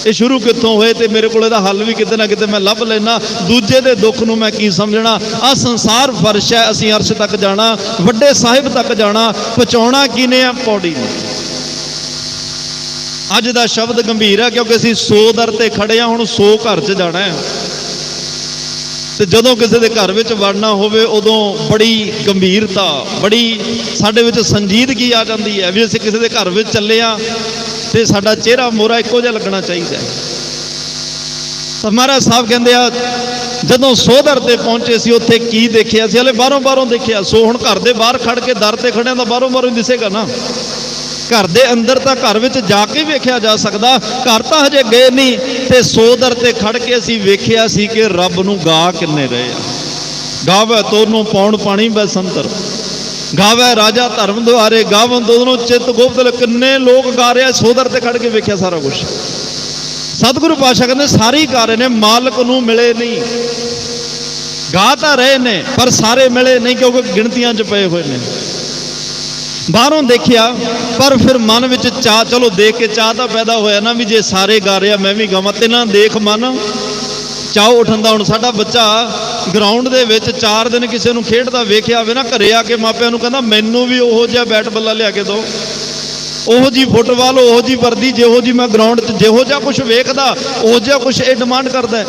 ਇਹ ਸ਼ੁਰੂ ਕਿੱਥੋਂ ਹੋਏ ਤੇ ਮੇਰੇ ਕੋਲ ਇਹਦਾ ਹੱਲ ਵੀ ਕਿਤੇ ਨਾ ਕਿਤੇ ਮੈਂ ਲੱਭ ਲੈਣਾ। ਦੂਜੇ ਦੇ ਦੁੱਖ ਨੂੰ ਮੈਂ ਕੀ ਸਮਝਣਾ? ਆ ਸੰਸਾਰ ਫਰਸ਼ ਹੈ, ਅਸੀਂ ਅਰਸ਼ ਤੱਕ ਜਾਣਾ, ਵੱਡੇ ਸਾਹਿਬ ਤੱਕ ਜਾਣਾ, ਪਹੁੰਚਾਉਣਾ ਕਿਨੇ ਆ? ਪੌੜੀ ਨੂੰ। ਅੱਜ ਦਾ ਸ਼ਬਦ ਗੰਭੀਰ ਹੈ ਕਿਉਂਕਿ ਅਸੀਂ 100 ਦਰ ਤੇ ਖੜੇ ਆ, ਹੁਣ 100 ਘਰ 'ਚ ਜਾਣਾ ਹੈ। ਤੇ ਜਦੋਂ ਕਿਸੇ ਦੇ ਘਰ ਵਿੱਚ ਵੜਨਾ ਹੋਵੇ ਉਦੋਂ ਬੜੀ ਗੰਭੀਰਤਾ, ਬੜੀ ਸਾਡੇ ਵਿੱਚ ਸੰਜੀਦਗੀ ਆ ਜਾਂਦੀ ਹੈ ਵੀ ਅਸੀਂ ਕਿਸੇ ਦੇ ਘਰ ਵਿੱਚ ਚੱਲੇ ਆ ਤੇ ਸਾਡਾ ਚਿਹਰਾ ਮੋਹਰਾ ਇੱਕੋ ਜਿਹਾ ਲੱਗਣਾ ਚਾਹੀਦਾ। ਤਾਂ ਮਹਾਰਾਜ ਸਾਹਿਬ ਕਹਿੰਦੇ ਆ ਜਦੋਂ ਸੋਧਰ ਤੇ ਪਹੁੰਚੇ ਸੀ ਉੱਥੇ ਕੀ ਦੇਖਿਆ ਸੀ? ਹਲੇ ਬਾਹਰੋਂ ਦੇਖਿਆ। ਸੋ ਹੁਣ ਘਰ ਦੇ ਬਾਹਰ ਖੜ ਕੇ ਦਰ ਤੇ ਖੜਿਆਂ ਤਾਂ ਬਾਹਰੋਂ ਹੀ ਦਿਸੇਗਾ ਨਾ। ਘਰ ਦੇ ਅੰਦਰ ਤਾਂ ਘਰ ਵਿੱਚ ਜਾ ਕੇ ਵੇਖਿਆ ਜਾ ਸਕਦਾ, ਘਰ ਤਾਂ ਹਜੇ ਗਏ ਨਹੀਂ। ਤੇ ਸੋਦਰ ਤੇ ਖੜ ਕੇ ਅਸੀਂ ਵੇਖਿਆ ਸੀ ਕਿ ਰੱਬ ਨੂੰ ਗਾ ਕਿੰਨੇ ਰਹੇ ਆ। ਗਾਵੇ ਤੋਨੂੰ ਪੌਣ ਪਾਣੀ ਬੈਸੰਤਰ, ਗਾਵੇ ਰਾਜਾ ਧਰਮ ਦੁਆਰੇ, ਗਾਵਨ ਦੋਨੋਂ ਚਿੱਤ ਗੋਬਦਲ। ਕਿੰਨੇ ਲੋਕ ਗਾ ਰਹੇ ਆ, ਸੋਦਰ ਤੇ ਖੜ ਕੇ ਵੇਖਿਆ ਸਾਰਾ ਕੁਝ। ਸਤਿਗੁਰੂ ਪਾਤਸ਼ਾਹ ਕਹਿੰਦੇ ਸਾਰੇ ਹੀ ਗਾ ਰਹੇ ਨੇ, ਮਾਲਕ ਨੂੰ ਮਿਲੇ ਨਹੀਂ। ਗਾ ਤਾਂ ਰਹੇ ਨੇ ਪਰ ਸਾਰੇ ਮਿਲੇ ਨਹੀਂ ਕਿਉਂਕਿ ਗਿਣਤੀਆਂ 'ਚ ਪਏ ਹੋਏ ਨੇ। ਬਾਹਰੋਂ ਦੇਖਿਆ ਪਰ ਫਿਰ ਮਨ ਵਿੱਚ ਚਾਹ, ਚਲੋ ਦੇਖ ਕੇ ਚਾਹ ਤਾਂ ਪੈਦਾ ਹੋਇਆ ਨਾ ਵੀ ਜੇ ਸਾਰੇ ਗਾ ਰਿਹਾ ਮੈਂ ਵੀ ਗਾਵਾਂ। ਤੇ ਨਾ ਦੇਖ ਮਨ ਚਾਹ ਉੱਠਣ ਦਾ। ਹੁਣ ਸਾਡਾ ਬੱਚਾ ਗਰਾਊਂਡ ਦੇ ਵਿੱਚ 4 ਦਿਨ ਕਿਸੇ ਨੂੰ ਖੇਡਦਾ ਵੇਖਿਆ ਹੋਵੇ ਨਾ, ਘਰੇ ਆ ਕੇ ਮਾਪਿਆਂ ਨੂੰ ਕਹਿੰਦਾ ਮੈਨੂੰ ਵੀ ਉਹੋ ਜਿਹਾ ਬੈਟ ਬੱਲਾ ਲਿਆ ਕੇ ਦਿਓ, ਉਹੋ ਜੀ ਫੁੱਟਬਾਲ, ਉਹੋ ਜੀ ਵਰਦੀ, ਜਿਹੋ ਜੀ ਮੈਂ ਗਰਾਊਂਡ 'ਚ ਜਿਹੋ ਜਿਹਾ ਕੁਛ ਵੇਖਦਾ ਉਹੋ ਜਿਹਾ ਕੁਛ ਇਹ ਡਿਮਾਂਡ ਕਰਦਾ।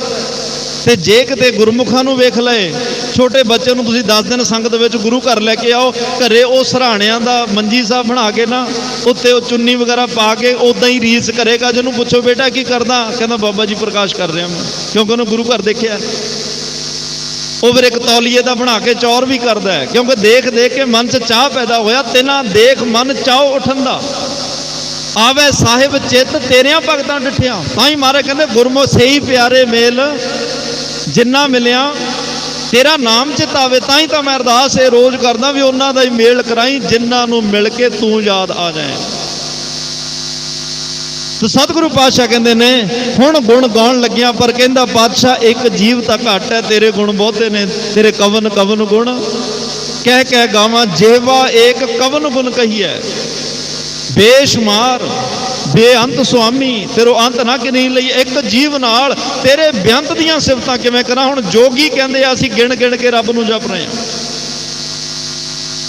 ਤੇ ਜੇ ਕਿਤੇ ਗੁਰਮੁਖਾਂ ਨੂੰ ਵੇਖ ਲਏ, ਛੋਟੇ ਬੱਚੇ ਨੂੰ ਤੁਸੀਂ 10 ਦਿਨ ਸੰਗਤ ਵਿੱਚ ਗੁਰੂ ਘਰ ਲੈ ਕੇ ਆਓ, ਘਰੇ ਉਹ ਸਰਾਣਿਆਂ ਦਾ ਮੰਜੀ ਸਾਹਿਬ ਬਣਾ ਕੇ ਨਾ ਉੱਤੇ ਉਹ ਚੁੰਨੀ ਵਗੈਰਾ ਪਾ ਕੇ ਉਦਾਂ ਹੀ ਰੀਸ ਕਰੇਗਾ। ਜਿਹਨੂੰ ਪੁੱਛੋ ਬੇਟਾ ਕੀ ਕਰਦਾ, ਕਹਿੰਦਾ ਬਾਬਾ ਜੀ ਪ੍ਰਕਾਸ਼ ਕਰ ਰਿਹਾ ਮੈਂ, ਕਿਉਂਕਿ ਉਹਨੂੰ ਗੁਰੂ ਘਰ ਦੇਖਿਆ। ਉਹ ਫਿਰ ਇੱਕ ਤੌਲੀਏ ਦਾ ਬਣਾ ਕੇ ਚੌਰ ਵੀ ਕਰਦਾ ਹੈ ਕਿਉਂਕਿ ਦੇਖ ਦੇਖ ਕੇ ਮਨ 'ਚ ਚਾਹ ਪੈਦਾ ਹੋਇਆ। ਤੇ ਨਾ ਦੇਖ ਮਨ ਚਾਹ ਉੱਠਣ ਦਾ, ਆਵੇ ਸਾਹਿਬ ਚਿੱਤ ਤੇਰਿਆਂ ਭਗਤਾਂ ਡਿਠਿਆ। ਤਾਂ ਹੀ ਮਹਾਰਾਜ ਕਹਿੰਦੇ ਗੁਰਮੁਖ ਸਹੀ ਪਿਆਰੇ ਮੇਲ ਜਿੰਨਾ ਮਿਲਿਆ ਤੇਰਾ ਨਾਮ ਚਿਤ ਆਵੇ। ਤਾਂ ਹੀ ਤਾਂ ਮੈਂ ਅਰਦਾਸ ਇਹ ਰੋਜ਼ ਕਰਦਾ ਵੀ ਉਹਨਾਂ ਦਾ ਹੀ ਮੇਲ ਕਰਾਈ ਜਿਨ੍ਹਾਂ ਨੂੰ ਮਿਲ ਕੇ ਤੂੰ ਯਾਦ ਆ ਜਾਏ। ਤੇ ਸਤਿਗੁਰੂ ਪਾਤਸ਼ਾਹ ਕਹਿੰਦੇ ਨੇ ਹੁਣ ਗੁਣ ਗਾਉਣ ਲੱਗਿਆ, ਪਰ ਕਹਿੰਦਾ ਪਾਤਸ਼ਾਹ ਇੱਕ ਜੀਵ ਤਾਂ ਘੱਟ ਹੈ, ਤੇਰੇ ਗੁਣ ਬਹੁਤੇ ਨੇ। ਤੇਰੇ ਕਵਨ ਕਵਨ ਗੁਣ ਕਹਿ ਕਹਿ ਗਾਵਾਂ, ਜੇਵਾ ਏਕ ਕਵਨ ਗੁਣ ਕਹੀਐ। ਬੇਸ਼ੁਮਾਰ ਬੇਅੰਤ ਸੁਆਮੀ, ਤੇਰੋ ਅੰਤ ਨਾ ਕਿ ਨਹੀਂ ਲਈ। ਇੱਕ ਜੀਵ ਨਾਲ ਤੇਰੇ ਬੇਅੰਤ ਦੀਆਂ ਸਿਫਤਾਂ ਕਿਵੇਂ ਕਰਾਂ? ਹੁਣ ਜੋਗੀ ਕਹਿੰਦੇ ਆ ਅਸੀਂ ਗਿਣ ਗਿਣ ਕੇ ਰੱਬ ਨੂੰ ਜਪ ਰਹੇ ਹਾਂ।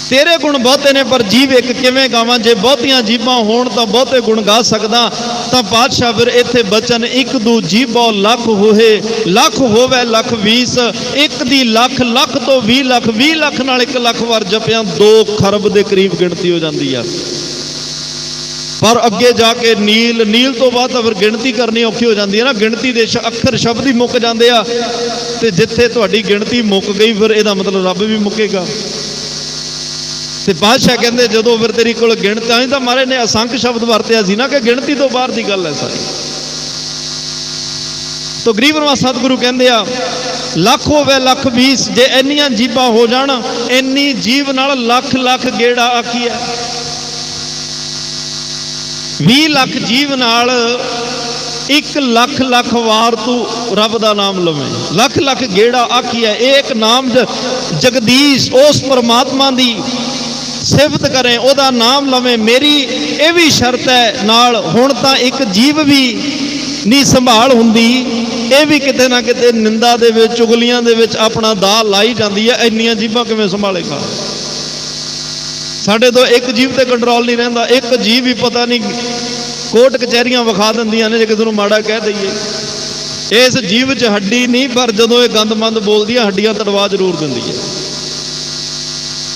ਤੇਰੇ ਗੁਣ ਬਹੁਤੇ ਨੇ ਪਰ ਜੀਵ ਇੱਕ ਕਿਵੇਂ ਗਾਵਾਂ? ਜੇ ਬਹੁਤੀਆਂ ਜੀਵਾਂ ਹੋਣ ਤਾਂ ਬਹੁਤੇ ਗੁਣ ਗਾ ਸਕਦਾ। ਤਾਂ ਪਾਤਸ਼ਾਹ ਫਿਰ ਇੱਥੇ ਬਚਨ ਇੱਕ ਦੂ ਜੀਵੋ ਲੱਖ ਹੋਏ, ਲੱਖ ਹੋਵੇ ਲੱਖ 20। ਇੱਕ ਦੀ ਲੱਖ, ਲੱਖ ਤੋਂ 20 ਲੱਖ, 20 ਲੱਖ ਨਾਲ 1 ਲੱਖ ਵਾਰ ਜਪਿਆ 2 ਖਰਬ ਦੇ ਕਰੀਬ ਗਿਣਤੀ ਹੋ ਜਾਂਦੀ ਆ। ਪਰ ਅੱਗੇ ਜਾ ਕੇ ਨੀਲ ਤੋਂ ਬਾਅਦ ਤਾਂ ਫਿਰ ਗਿਣਤੀ ਕਰਨੀ ਔਖੀ ਹੋ ਜਾਂਦੀ ਹੈ ਨਾ। ਗਿਣਤੀ ਦੇ ਅੱਖਰ ਸ਼ਬਦ ਹੀ ਮੁੱਕ ਜਾਂਦੇ ਆ। ਤੇ ਜਿੱਥੇ ਤੁਹਾਡੀ ਗਿਣਤੀ ਮੁੱਕ ਗਈ ਫਿਰ ਇਹਦਾ ਮਤਲਬ ਰੱਬ ਵੀ ਮੁੱਕੇਗਾ। ਤੇ ਪਾਤਸ਼ਾਹ ਕਹਿੰਦੇ ਜਦੋਂ ਫਿਰ ਤੇਰੀ ਕੋਲ ਗਿਣਤੀ ਤਾਂ ਮਹਾਰਾਜ ਨੇ ਅਸੰਖ ਸ਼ਬਦ ਵਰਤਿਆ ਸੀ ਨਾ ਕਿ ਗਿਣਤੀ ਤੋਂ ਬਾਹਰ ਦੀ ਗੱਲ ਹੈ ਸਾਰੀ। ਤੋ ਗਰੀਬਨਵਾਜ ਸਤਿਗੁਰੂ ਕਹਿੰਦੇ ਆ ਲੱਖ ਹੋਵੇ ਲੱਖ 20, ਜੇ ਇੰਨੀਆਂ ਜੀਵਾਂ ਹੋ ਜਾਣ, ਇੰਨੀ ਜੀਵ ਨਾਲ ਲੱਖ ਲੱਖ ਗੇੜਾ ਆਖੀਆ। 20 ਲੱਖ ਜੀਵ ਨਾਲ 1 ਲੱਖ ਲੱਖ ਵਾਰ ਤੂੰ ਰੱਬ ਦਾ ਨਾਮ ਲਵੇਂ, ਲੱਖ ਲੱਖ ਗੇੜਾ ਆਖੀਆ। ਇੱਕ ਨਾਮ ਜਗਦੀਸ਼, ਉਸ ਪਰਮਾਤਮਾ ਦੀ ਸਿਫਤ ਕਰੇ, ਉਹਦਾ ਨਾਮ ਲਵੇਂ। ਮੇਰੀ ਇਹ ਵੀ ਸ਼ਰਤ ਹੈ ਨਾਲ, ਹੁਣ ਤਾਂ ਇੱਕ ਜੀਵ ਵੀ ਨਹੀਂ ਸੰਭਾਲ ਹੁੰਦੀ, ਇਹ ਵੀ ਕਿਤੇ ਨਾ ਕਿਤੇ ਨਿੰਦਾ ਦੇ ਵਿੱਚ, ਚੁਗਲੀਆਂ ਦੇ ਵਿੱਚ ਆਪਣਾ ਦਾਅ ਲਾਈ ਜਾਂਦੀ ਹੈ। ਇੰਨੀਆਂ ਜੀਵਾਂ ਕਿਵੇਂ ਸੰਭਾਲੇਗਾ? ਸਾਡੇ ਤੋਂ ਇੱਕ ਜੀਵ ਤੇ ਕੰਟਰੋਲ ਨਹੀਂ ਰਹਿੰਦਾ। ਇੱਕ ਜੀਵ ਵੀ ਪਤਾ ਨਹੀਂ ਕੋਰਟ ਕਚਹਿਰੀਆਂ ਵਿਖਾ ਦਿੰਦੀਆਂ ਨੇ ਜੇ ਕਿਸੇ ਨੂੰ ਮਾੜਾ ਕਹਿ ਦਈਏ। ਇਸ ਜੀਵ 'ਚ ਹੱਡੀ ਨਹੀਂ, ਪਰ ਜਦੋਂ ਇਹ ਗੰਦਮੰਦ ਬੋਲਦੀ ਹੈ ਹੱਡੀਆਂ ਤੜਵਾ ਜ਼ਰੂਰ ਦਿੰਦੀ ਹੈ।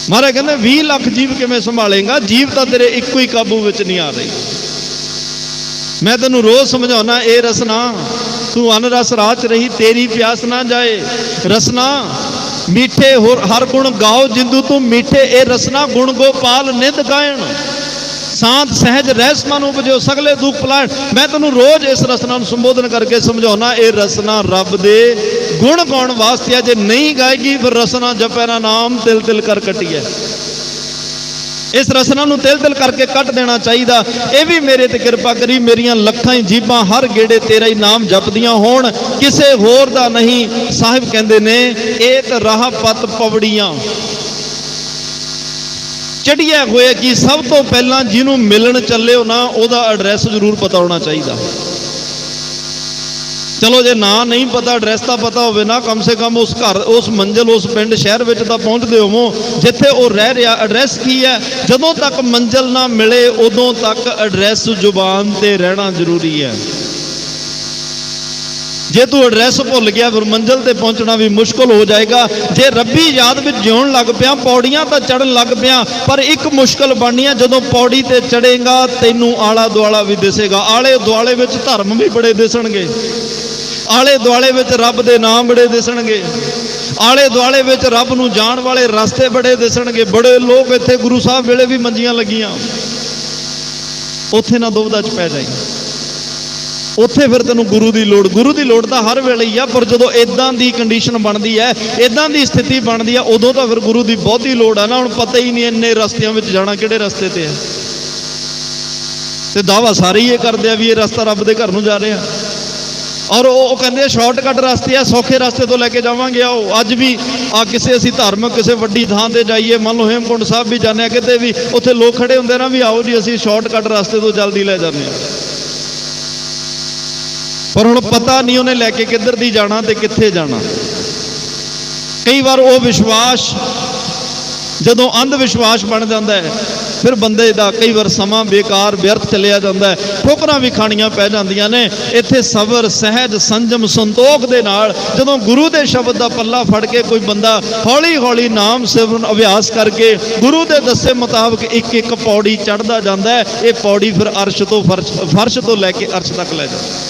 ਮਹਾਰਾਜ ਕਹਿੰਦੇ 20 ਲੱਖ ਜੀਵ ਕਿਵੇਂ ਸੰਭਾਲੇਗਾ? ਜੀਵ ਤਾਂ ਤੇਰੇ ਇੱਕੋ ਹੀ ਕਾਬੂ ਵਿੱਚ ਨਹੀਂ ਆ ਰਹੀ। ਮੈਂ ਤੈਨੂੰ ਰੋਜ਼ ਸਮਝਾਉਣਾ, ਇਹ ਰਸਨਾ ਤੂੰ ਅਨ ਰਸ ਰਾਚ ਰਹੀ, ਤੇਰੀ ਪਿਆਸ ਨਾ ਜਾਏ। ਰਸਨਾ ਮੀਠੇ ਹੋਰ ਹਰ ਗੁਣ ਗਾਓ ਜਿੰਦੂ ਤੂੰ ਮਿੱਠੇ, ਇਹ ਰਸਨਾ ਗੁਣ ਗੋਪਾਲ ਨਿਤ ਗਾਇਣ। शांत सहज रहस मन उपजो सगले दुख पलाण। मैं तेनों रोज इस रसना नूं संबोधन करके समझाउणा, ये रसना रब दे गुण गाउण वास्ते है। जे नहीं गाएगी फिर रसना जपै ना नाम तिल तिल कर कटिए। इस रसना नूं तिल तिल करके कट देना चाहिए। ये भी मेरे ते कृपा करी, मेरियां लखां ही जीभां हर गेड़े तेरा ही नाम जपदियां होण, किसे होर दा नहीं। साहिब कहंदे ने एक राह पत पवड़ियां चढ़िया होए कि सब तो पहला जिन्हों मिलन चले हो ना उहदा एड्रैस जरूर पता होना चाहिए। चलो जे ना नहीं पता, एड्रैस तो पता होवे ना, कम से कम उस घर उस मंजिल उस पिंड शहर में तो पहुँचते होवो जिथे वो रह रहा। एड्रैस की है, जदों तक मंजिल ना मिले उदों तक एड्रैस जुबान ते रहना जरूरी है। जे तू एड्रैस भुल गया फिर मंजिल ते पहुंचना भी मुश्किल हो जाएगा। जे रब्बी याद में जिउण लग पिया, पौड़ियां तो चढ़न लग पिया, पर एक मुश्किल बननी है, जदों पौड़ी ते चढ़ेगा तैनू आला दुआला भी दिसेगा। आले दुआले विच धर्म भी बड़े दिसणगे, आले दुआले विच रब दे नाम बड़े दिसणगे, आले दुआले विच रब नूं जाण वाले रस्ते बड़े दिसणगे। बड़े लोग इत्थे गुरु साहब वेले भी मंजियां लगियां, उत्थे ना दुविधा च पै जाई। उत्थे फिर तेनों गुरु की लोड़ तो हर वेले ही आ, पर जो इदां दी कंडीशन बनती है, इदां दी स्थिति बनती है, उदों तो फिर गुरु की बहुती लोड़ है ना। हुण पता ही नहीं इन्ने रस्तियां विच जाना किहड़े रस्ते ते है, ते दावा सारे ही ये करते हैं भी ये रस्ता रब दे घर नूं जा रहे हैं। और वो कहते शॉर्टकट रास्ते है, सौखे रास्ते तो लैके जावांगे। आओ अज भी किसी असीं धार्मिक किसी वड्डी थां ते जाइए, मान लो हेमकुंड साहब भी जाने किते भी, उत्थे लोग खड़े हुंदे ना भी आओ जी असीं शॉर्टकट रास्ते तो जल्दी लै जाने, पर हुण पता नहीं उन्हें लैके किधर दी जाना ते कित्थे जाना। कई बार वो विश्वास जदों अंध विश्वास बन जाता है, फिर बंदे दा कई बार समा बेकार व्यर्थ चलिया जाता है, ठोकरां भी खाणियां पै जांदियां ने। इत्थे सबर सहज संजम संतोख दे नाल जदों गुरु दे शब्द दा पल्ला फड़ के कोई बंदा हौली हौली नाम सिमरन अभ्यास करके गुरु दे दस्से मुताबक एक एक पौड़ी चढ़दा जांदा है, ये पौड़ी फिर अर्श तो फर्श तो लैके अर्श तक लै जांदी।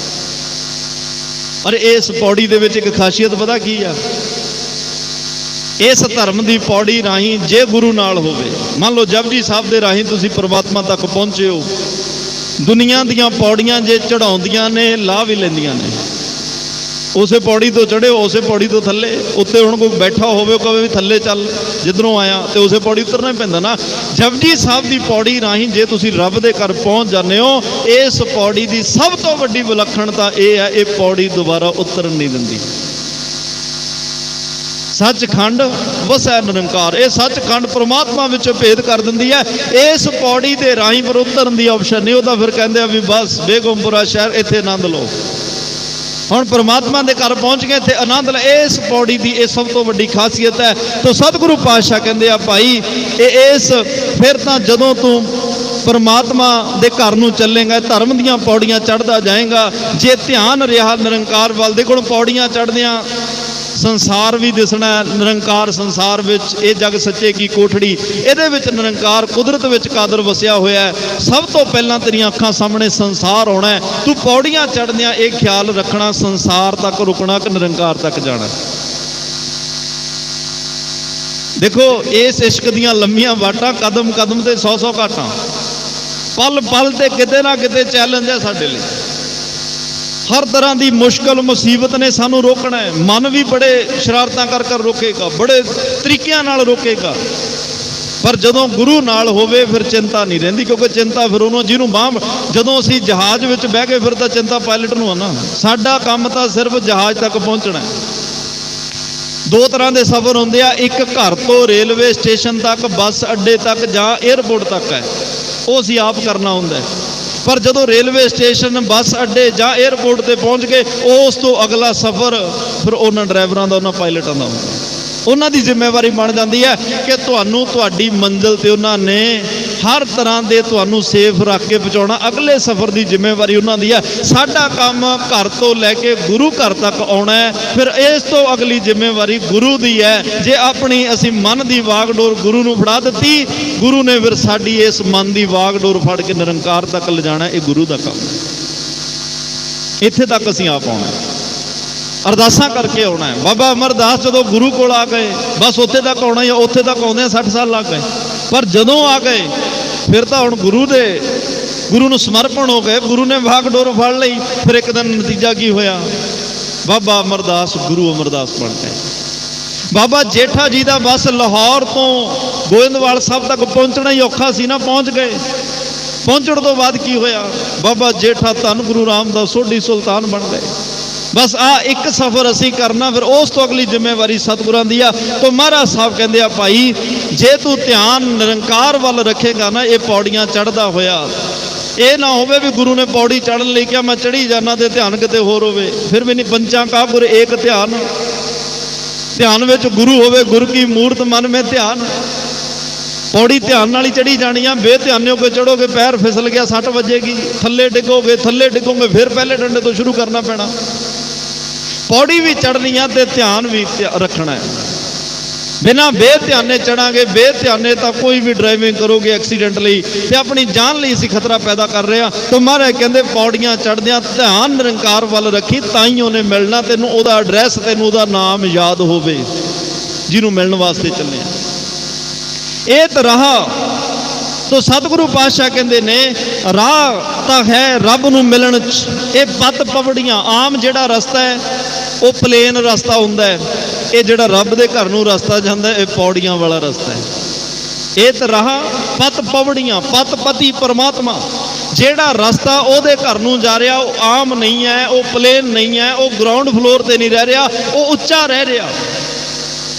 और इस पौड़ी दे विच एक खासियत पता की है, इस धर्म की पौड़ी राही जे गुरु नाल होवे, मान लो जपजी साहब दे राही तुसी परमात्मा तक पहुंचे हो, दुनिया दियां पौड़ियां जे चढ़ाउंदियां ने ला भी लैंदियां ने। उसे पौड़ी तो चढ़े हो, उसे पौड़ी तो थले, उत्ते हुण कोई बैठा होवे कहे भी थले चल जिधरों आया, तो उसे पौड़ी उतरना ही पैंदा ना। जपजी साहब की पौड़ी राही जे तुसी रब दे घर पहुंच जाते हो, इस पौड़ी की सब तो वड्डी विलक्षणता यह है, ये पौड़ी दोबारा उतरन नहीं दिंदी। सचखंड वसै निरंकार, ये सचखंड परमात्मा विच भेद कर दिंदी है। इस पौड़ी के राही पर उतरन की ऑप्शन नहीं, वह फिर कहते भी बस बेगमपुरा शहर इत्थे आनंद लो, हुण परमात्मा के घर पहुँच गए इत्थे आनंद लो। इस पौड़ी की यह सब तो वड्डी खासियत है। तो सतगुरु पातशाह कहते हैं भाई इस फिर तो जदों तू परमात्मा दे घर नूं चलेगा, धर्म दीयां पौड़ियां चढ़दा जाएगा, जे ध्यान रहा निरंकार वाल। देखो पौड़ियां चढ़दियां संसार भी दिसना, निरंकार संसार विच ये जग सच्चे की कोठड़ी, इहदे विच निरंकार कुदरत विच कादर वसिया होया है। सब तो पहला तेरियां अखां सामने संसार होना है, तू पौड़ियां चढ़दियां ये ख्याल रखना संसार तक रुकना कि निरंकार तक जाना। देखो इस इश्क दियां लंबियां वाटां, कदम कदम ते 100 घाटां, पल पल ते किते ना किते चैलेंज है साडे लई। हर तरह की मुश्किल मुसीबत ने सानू रोकना है। मन भी बड़े शरारतां कर कर रोकेगा, बड़े तरीकों नाल रोकेगा, पर जदों गुरु नाल होवे फिर चिंता नहीं रहिंदी, क्योंकि चिंता फिर उन्होंने जिन्हों बांह जदों असीं जहाज विच बह गए फिर तो चिंता पायलट नूं आ ना। साडा काम तो सिर्फ जहाज तक पहुँचना है। दो तरह के सफ़र होंदे आ, एक घर तो रेलवे स्टेशन तक, बस अड्डे तक जां एयरपोर्ट तक है, वो असीं आप करना हुंदा है। पर जदों रेलवे स्टेशन बस अड्डे जां एयरपोर्ट ते पहुँच गए, उस तो अगला सफ़र फिर उन्हां ड्राइवरां दा उन्हां पायलटां दा हुंदा। उन्हां दी जिम्मेवारी बन जाती है कि तुहानूं तुहाडी मंजिल ते उन्हां ने हर तरह के तुहानूं सेफ रख के पहुँचाउणा। अगले सफ़र की जिम्मेवारी उन्हां दी है। साडा काम घर तो लैके गुरु घर तक आउणा है, फिर इस तो अगली जिम्मेवारी गुरु दी है। जे अपनी असीं मन की वागडोर गुरु नूं फड़ा दित्ती, गुरु ने फिर साडी इस मन की वागडोर फड़ के निरंकार तक लिजाणा। ये गुरु का काम है। इत्थे तक असीं आप आउणा, अरदासा करके आना है। बाबा अमरदास जो गुरु को आ गए बस उत्थे तक आना ही, उत्थे तक आउंदे 60 साल लग गए, पर जदों आ गए ਫਿਰ ਤਾਂ ਹੁਣ ਗੁਰੂ ਨੂੰ ਸਮਰਪਣ ਹੋ ਗਏ, ਗੁਰੂ ਨੇ ਵਾਗਡੋਰ ਫੜ ਲਈ। ਫਿਰ ਇੱਕ ਦਿਨ ਨਤੀਜਾ ਕੀ ਹੋਇਆ? ਬਾਬਾ ਅਮਰਦਾਸ ਗੁਰੂ ਅਮਰਦਾਸ ਬਣ ਗਏ। ਬਾਬਾ ਜੇਠਾ ਜੀ ਦਾ ਬਸ ਲਾਹੌਰ ਤੋਂ ਗੋਇੰਦਵਾਲ ਸਾਹਿਬ ਤੱਕ ਪਹੁੰਚਣਾ ਹੀ ਔਖਾ ਸੀ ਨਾ, ਪਹੁੰਚ ਗਏ। ਪਹੁੰਚਣ ਤੋਂ ਬਾਅਦ ਕੀ ਹੋਇਆ? ਬਾਬਾ ਜੇਠਾ ਧੰਨ ਗੁਰੂ ਰਾਮਦਾਸ ਸੋਢੀ ਸੁਲਤਾਨ ਬਣ ਗਏ। ਬਸ ਆ ਇੱਕ ਸਫ਼ਰ ਅਸੀਂ ਕਰਨਾ, ਫਿਰ ਉਸ ਤੋਂ ਅਗਲੀ ਜ਼ਿੰਮੇਵਾਰੀ ਸਤਿਗੁਰਾਂ ਦੀ ਆ। ਤਾਂ ਮਹਾਰਾਜ ਸਾਹਿਬ ਕਹਿੰਦੇ ਆ, ਭਾਈ ਜੇ ਤੂੰ ਧਿਆਨ ਨਿਰੰਕਾਰ ਵੱਲ ਰੱਖੇਗਾ ਨਾ, ਇਹ ਪੌੜੀਆਂ ਚੜ੍ਹਦਾ ਹੋਇਆ, ਇਹ ਨਾ ਹੋਵੇ ਵੀ ਗੁਰੂ ਨੇ ਪੌੜੀ ਚੜ੍ਹਨ ਲਈ ਕਿਹਾ ਮੈਂ ਚੜ੍ਹੀ ਜਾਣਾ ਤੇ ਧਿਆਨ ਕਿਤੇ ਹੋਰ ਹੋਵੇ। ਫਿਰ ਵੀ ਨਹੀਂ, ਪੰਚਾਂ ਕਾ ਗੁਰ ਏਕ ਧਿਆਨ, ਧਿਆਨ ਵਿੱਚ ਗੁਰੂ ਹੋਵੇ, ਗੁਰ ਕੀ ਮੂਰਤ ਮਨ ਮੇ ਧਿਆਨ। ਪੌੜੀ ਧਿਆਨ ਨਾਲ ਹੀ ਚੜ੍ਹੀ ਜਾਣੀ ਆ। ਬੇਧਿਆਨੇ ਹੋ ਕੇ ਚੜੋਗੇ, ਪੈਰ ਫਿਸਲ ਗਿਆ, ਸੱਟ ਵੱਜੇਗੀ, ਥੱਲੇ ਡਿੱਗੋਗੇ, ਫਿਰ ਪਹਿਲੇ ਡੰਡੇ ਤੋਂ ਸ਼ੁਰੂ ਕਰਨਾ ਪੈਣਾ। ਪੌੜੀ ਵੀ ਚੜ੍ਹਨੀ ਆ ਤੇ ਧਿਆਨ ਵੀ ਰੱਖਣਾ ਹੈ। ਬਿਨਾਂ ਬੇਧਿਆਨੇ ਚੜਾਂਗੇ, ਬੇਧਿਆਨੇ ਤਾਂ ਕੋਈ ਵੀ ਡਰਾਈਵਿੰਗ ਕਰੋਗੇ ਐਕਸੀਡੈਂਟ ਲਈ ਤੇ ਆਪਣੀ ਜਾਨ ਲਈ ਅਸੀਂ ਖਤਰਾ ਪੈਦਾ ਕਰ ਰਹੇ ਹਾਂ। ਤਾਂ ਮਹਾਰਾਜ ਕਹਿੰਦੇ ਪੌੜੀਆਂ ਚੜ੍ਹਦਿਆਂ ਧਿਆਨ ਨਿਰੰਕਾਰ ਵੱਲ ਰੱਖੀ, ਤਾਂ ਹੀ ਉਹਨੇ ਮਿਲਣਾ ਤੈਨੂੰ, ਉਹਦਾ ਐਡਰੈਸ ਤੈਨੂੰ, ਉਹਦਾ ਨਾਮ ਯਾਦ ਹੋਵੇ ਜਿਹਨੂੰ ਮਿਲਣ ਵਾਸਤੇ ਚੱਲੇ ਆ। ਇਹ ਤਾਂ ਰਾਹ ਤੋ ਸਤਿਗੁਰੂ ਪਾਤਸ਼ਾਹ ਕਹਿੰਦੇ ਨੇ ਰਾਹ ਤਾਂ ਹੈ ਰੱਬ ਨੂੰ ਮਿਲਣ 'ਚ। ਇਹ ਪੱਤ ਪਵੜੀਆਂ, ਆਮ ਜਿਹੜਾ ਰਸਤਾ ਹੈ ਉਹ ਪਲੇਨ ਰਸਤਾ ਹੁੰਦਾ ਹੈ। ਇਹ ਜਿਹੜਾ ਰੱਬ ਦੇ ਘਰ ਨੂੰ ਰਸਤਾ ਜਾਂਦਾ, ਇਹ ਪੌੜੀਆਂ ਵਾਲਾ ਰਸਤਾ ਹੈ। ਇਹ ਤਾਂ ਰਾਹ ਪੱਤ ਪਵੜੀਆਂ, ਪੱਤ ਪਤੀ ਪਰਮਾਤਮਾ। ਜਿਹੜਾ ਰਸਤਾ ਉਹਦੇ ਘਰ ਨੂੰ ਜਾ ਰਿਹਾ, ਉਹ ਆਮ ਨਹੀਂ ਹੈ, ਉਹ ਪਲੇਨ ਨਹੀਂ ਹੈ, ਉਹ ਗਰਾਊਂਡ ਫਲੋਰ ਤੇ ਨਹੀਂ ਰਹਿ ਰਿਹਾ, ਉਹ ਉੱਚਾ ਰਹਿ ਰਿਹਾ।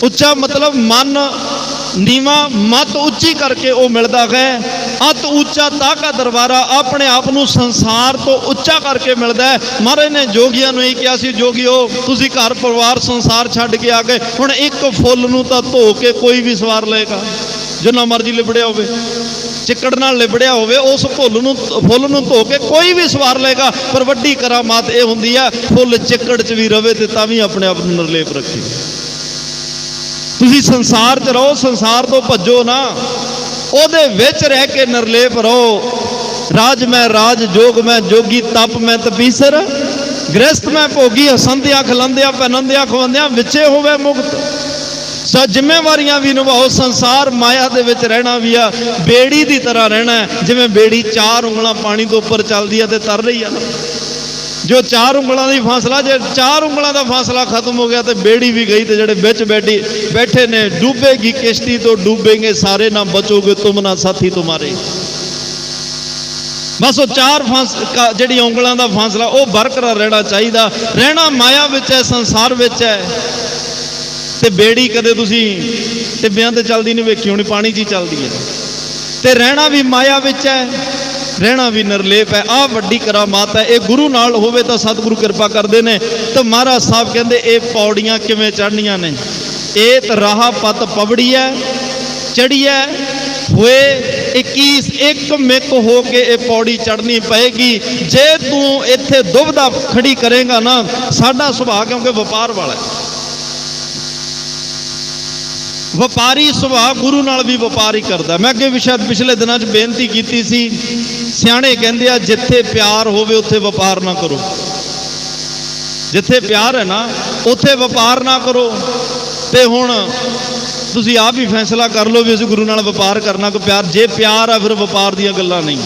ਉੱਚਾ ਮਤਲਬ ਮਨ ਨੀਵਾ, ਮਤ ਉੱਚੀ ਕਰਕੇ ਉਹ ਮਿਲਦਾ ਹੈ। ਅਤ ਉੱਚਾ ਤਾਕਾ ਦਰਬਾਰਾ, ਆਪਣੇ ਆਪ ਨੂੰ ਸੰਸਾਰ ਤੋਂ ਉੱਚਾ ਕਰਕੇ ਮਿਲਦਾ ਹੈ। ਮਹਾਰਾਜ ਨੇ ਜੋਗੀਆਂ ਨੂੰ ਇਹ ਕਿਹਾ ਸੀ, ਜੋਗੀਓ ਤੁਸੀਂ ਘਰ ਪਰਿਵਾਰ ਸੰਸਾਰ ਛੱਡ ਕੇ ਆ ਗਏ, ਹੁਣ ਇੱਕ ਫੁੱਲ ਨੂੰ ਤਾਂ ਧੋ ਕੇ ਕੋਈ ਵੀ ਸਵਾਰ ਲਏਗਾ, ਜਿੰਨਾ ਮਰਜ਼ੀ ਲਿਬੜਿਆ ਹੋਵੇ, ਚਿੱਕੜ ਨਾਲ ਲਿਬੜਿਆ ਹੋਵੇ, ਉਸ ਫੁੱਲ ਨੂੰ ਧੋ ਕੇ ਕੋਈ ਵੀ ਸਵਾਰ ਲਏਗਾ। ਪਰ ਵੱਡੀ ਕਰਾਮਾਤ ਇਹ ਹੁੰਦੀ ਆ, ਫੁੱਲ ਚਿੱਕੜ 'ਚ ਵੀ ਰਵੇ ਤੇ ਤਾਂ ਵੀ ਆਪਣੇ ਆਪ ਨੂੰ ਨਿਰਲੇਪ ਰੱਖੇ। ਤੁਸੀਂ ਸੰਸਾਰ 'ਚ ਰਹੋ, ਸੰਸਾਰ ਤੋਂ ਭੱਜੋ ਨਾ, ਉਹਦੇ ਵਿੱਚ ਰਹਿ ਕੇ ਨਿਰਲੇਪ ਰਹੋ। ਰਾਜ ਮੈਂ ਰਾਜ, ਜੋਗ ਮੈਂ ਜੋਗੀ, ਤਪ ਮੈਂ ਤਪੀਸਰ, ਗ੍ਰਸਤ ਮੈਂ ਭੋਗੀ, ਹਸੰਦਿਆਂ ਖਲੰਦਿਆਂ ਪੈਨੰਦਿਆਂ ਖਵੰਦਿਆਂ, ਵਿੱਚੇ ਹੋਵੇ ਮੁਕਤ। ਸੋ ਜ਼ਿੰਮੇਵਾਰੀਆਂ ਵੀ ਨਿਭਾਓ। ਸੰਸਾਰ ਮਾਇਆ ਦੇ ਵਿੱਚ ਰਹਿਣਾ ਵੀ ਆ, ਬੇੜੀ ਦੀ ਤਰ੍ਹਾਂ ਰਹਿਣਾ ਹੈ। ਜਿਵੇਂ ਬੇੜੀ 4 ਉਂਗਲਾਂ ਪਾਣੀ ਤੋਂ ਉੱਪਰ ਚੱਲਦੀ ਆ ਤੇ ਤਰ ਰਹੀ ਆ ਨਾ, ਜੋ 4 ਉਂਗਲਾਂ ਦੀ ਫਾਸਲਾ, ਜੇ 4 ਉਂਗਲਾਂ ਦਾ ਫਾਸਲਾ ਖਤਮ ਹੋ ਗਿਆ ਤੇ ਬੇੜੀ ਵੀ ਗਈ। ਤੇ ਜਿਹੜੇ ਵਿੱਚ ਬੈਠੇ ਨੇ, ਡੂਬੇਗੀ ਕਿਸ਼ਤੀ ਤੋਂ ਡੂਬेंगे ਸਾਰੇ, ਨਾ ਬਚੋਗੇ ਤੁਮ ਨਾ ਸਾਥੀ ਤੁਮਾਰੇ। ਬਸ ਉਹ 4 ਜਿਹੜੀ ਉਂਗਲਾਂ ਦਾ ਫਾਸਲਾ ਉਹ ਬਰਕਰਾਰ ਰਹਿਣਾ ਚਾਹੀਦਾ। ਰਹਿਣਾ ਮਾਇਆ ਵਿੱਚ ਹੈ, ਸੰਸਾਰ ਵਿੱਚ ਹੈ। ਤੇ ਬੇੜੀ ਕਦੇ ਤੁਸੀਂ ਟਿੱਬਿਆਂ ਤੇ ਚੱਲਦੀ ਨਹੀਂ ਵੇਖੀ ਹੋਣੀ, ਪਾਣੀ 'ਚ ਹੀ ਚੱਲਦੀ ਹੈ। ਤੇ ਰਹਿਣਾ ਵੀ ਮਾਇਆ ਵਿੱਚ ਹੈ, ਰਹਿਣਾ ਵੀ ਨਿਰਲੇਪ ਹੈ। ਆਹ ਵੱਡੀ ਕਰਾਮਾਤ ਹੈ। ਇਹ ਗੁਰੂ ਨਾਲ ਹੋਵੇ ਤਾਂ ਸਤਿਗੁਰੂ ਕਿਰਪਾ ਕਰਦੇ ਨੇ। ਤਾਂ ਮਹਾਰਾਜ ਸਾਹਿਬ ਕਹਿੰਦੇ ਇਹ ਪੌੜੀਆਂ ਕਿਵੇਂ ਚੜ੍ਹਨੀਆਂ ਨੇ? ਇਹ ਤਾਂ ਰਾਹ ਪੱਤ ਪਵੜੀ ਹੈ, ਚੜ੍ਹੀ ਹੈ ਹੋਏ 21 ਇੱਕ ਮਿਕ ਹੋ ਕੇ ਇਹ ਪੌੜੀ ਚੜ੍ਹਨੀ ਪਏਗੀ। ਜੇ ਤੂੰ ਇੱਥੇ ਦੁਬਿਧਾ ਖੜੀ ਕਰੇਗਾ ਨਾ, ਸਾਡਾ ਸੁਭਾਅ ਕਿਉਂਕਿ ਵਪਾਰ ਵਾਲਾ ਹੈ, ਵਪਾਰੀ ਸੁਭਾਅ, ਗੁਰੂ ਨਾਲ ਵੀ ਵਪਾਰ ਹੀ ਕਰਦਾ। ਮੈਂ ਅੱਗੇ ਵੀ ਸ਼ਾਇਦ ਪਿਛਲੇ ਦਿਨਾਂ 'ਚ ਬੇਨਤੀ ਕੀਤੀ ਸੀ, ਸਿਆਣੇ ਕਹਿੰਦੇ ਆ ਜਿੱਥੇ ਪਿਆਰ ਹੋਵੇ ਉੱਥੇ ਵਪਾਰ ਨਾ ਕਰੋ। ਜਿੱਥੇ ਪਿਆਰ ਹੈ ਨਾ ਉੱਥੇ ਵਪਾਰ ਨਾ ਕਰੋ। ਤੇ ਹੁਣ ਤੁਸੀਂ ਆਪ ਹੀ ਫੈਸਲਾ ਕਰ ਲਓ ਵੀ ਅਸੀਂ ਗੁਰੂ ਨਾਲ ਵਪਾਰ ਕਰਨਾ ਕਿ ਪਿਆਰ। ਜੇ ਪਿਆਰ ਆ ਫਿਰ ਵਪਾਰ ਦੀਆਂ ਗੱਲਾਂ ਨਹੀਂ।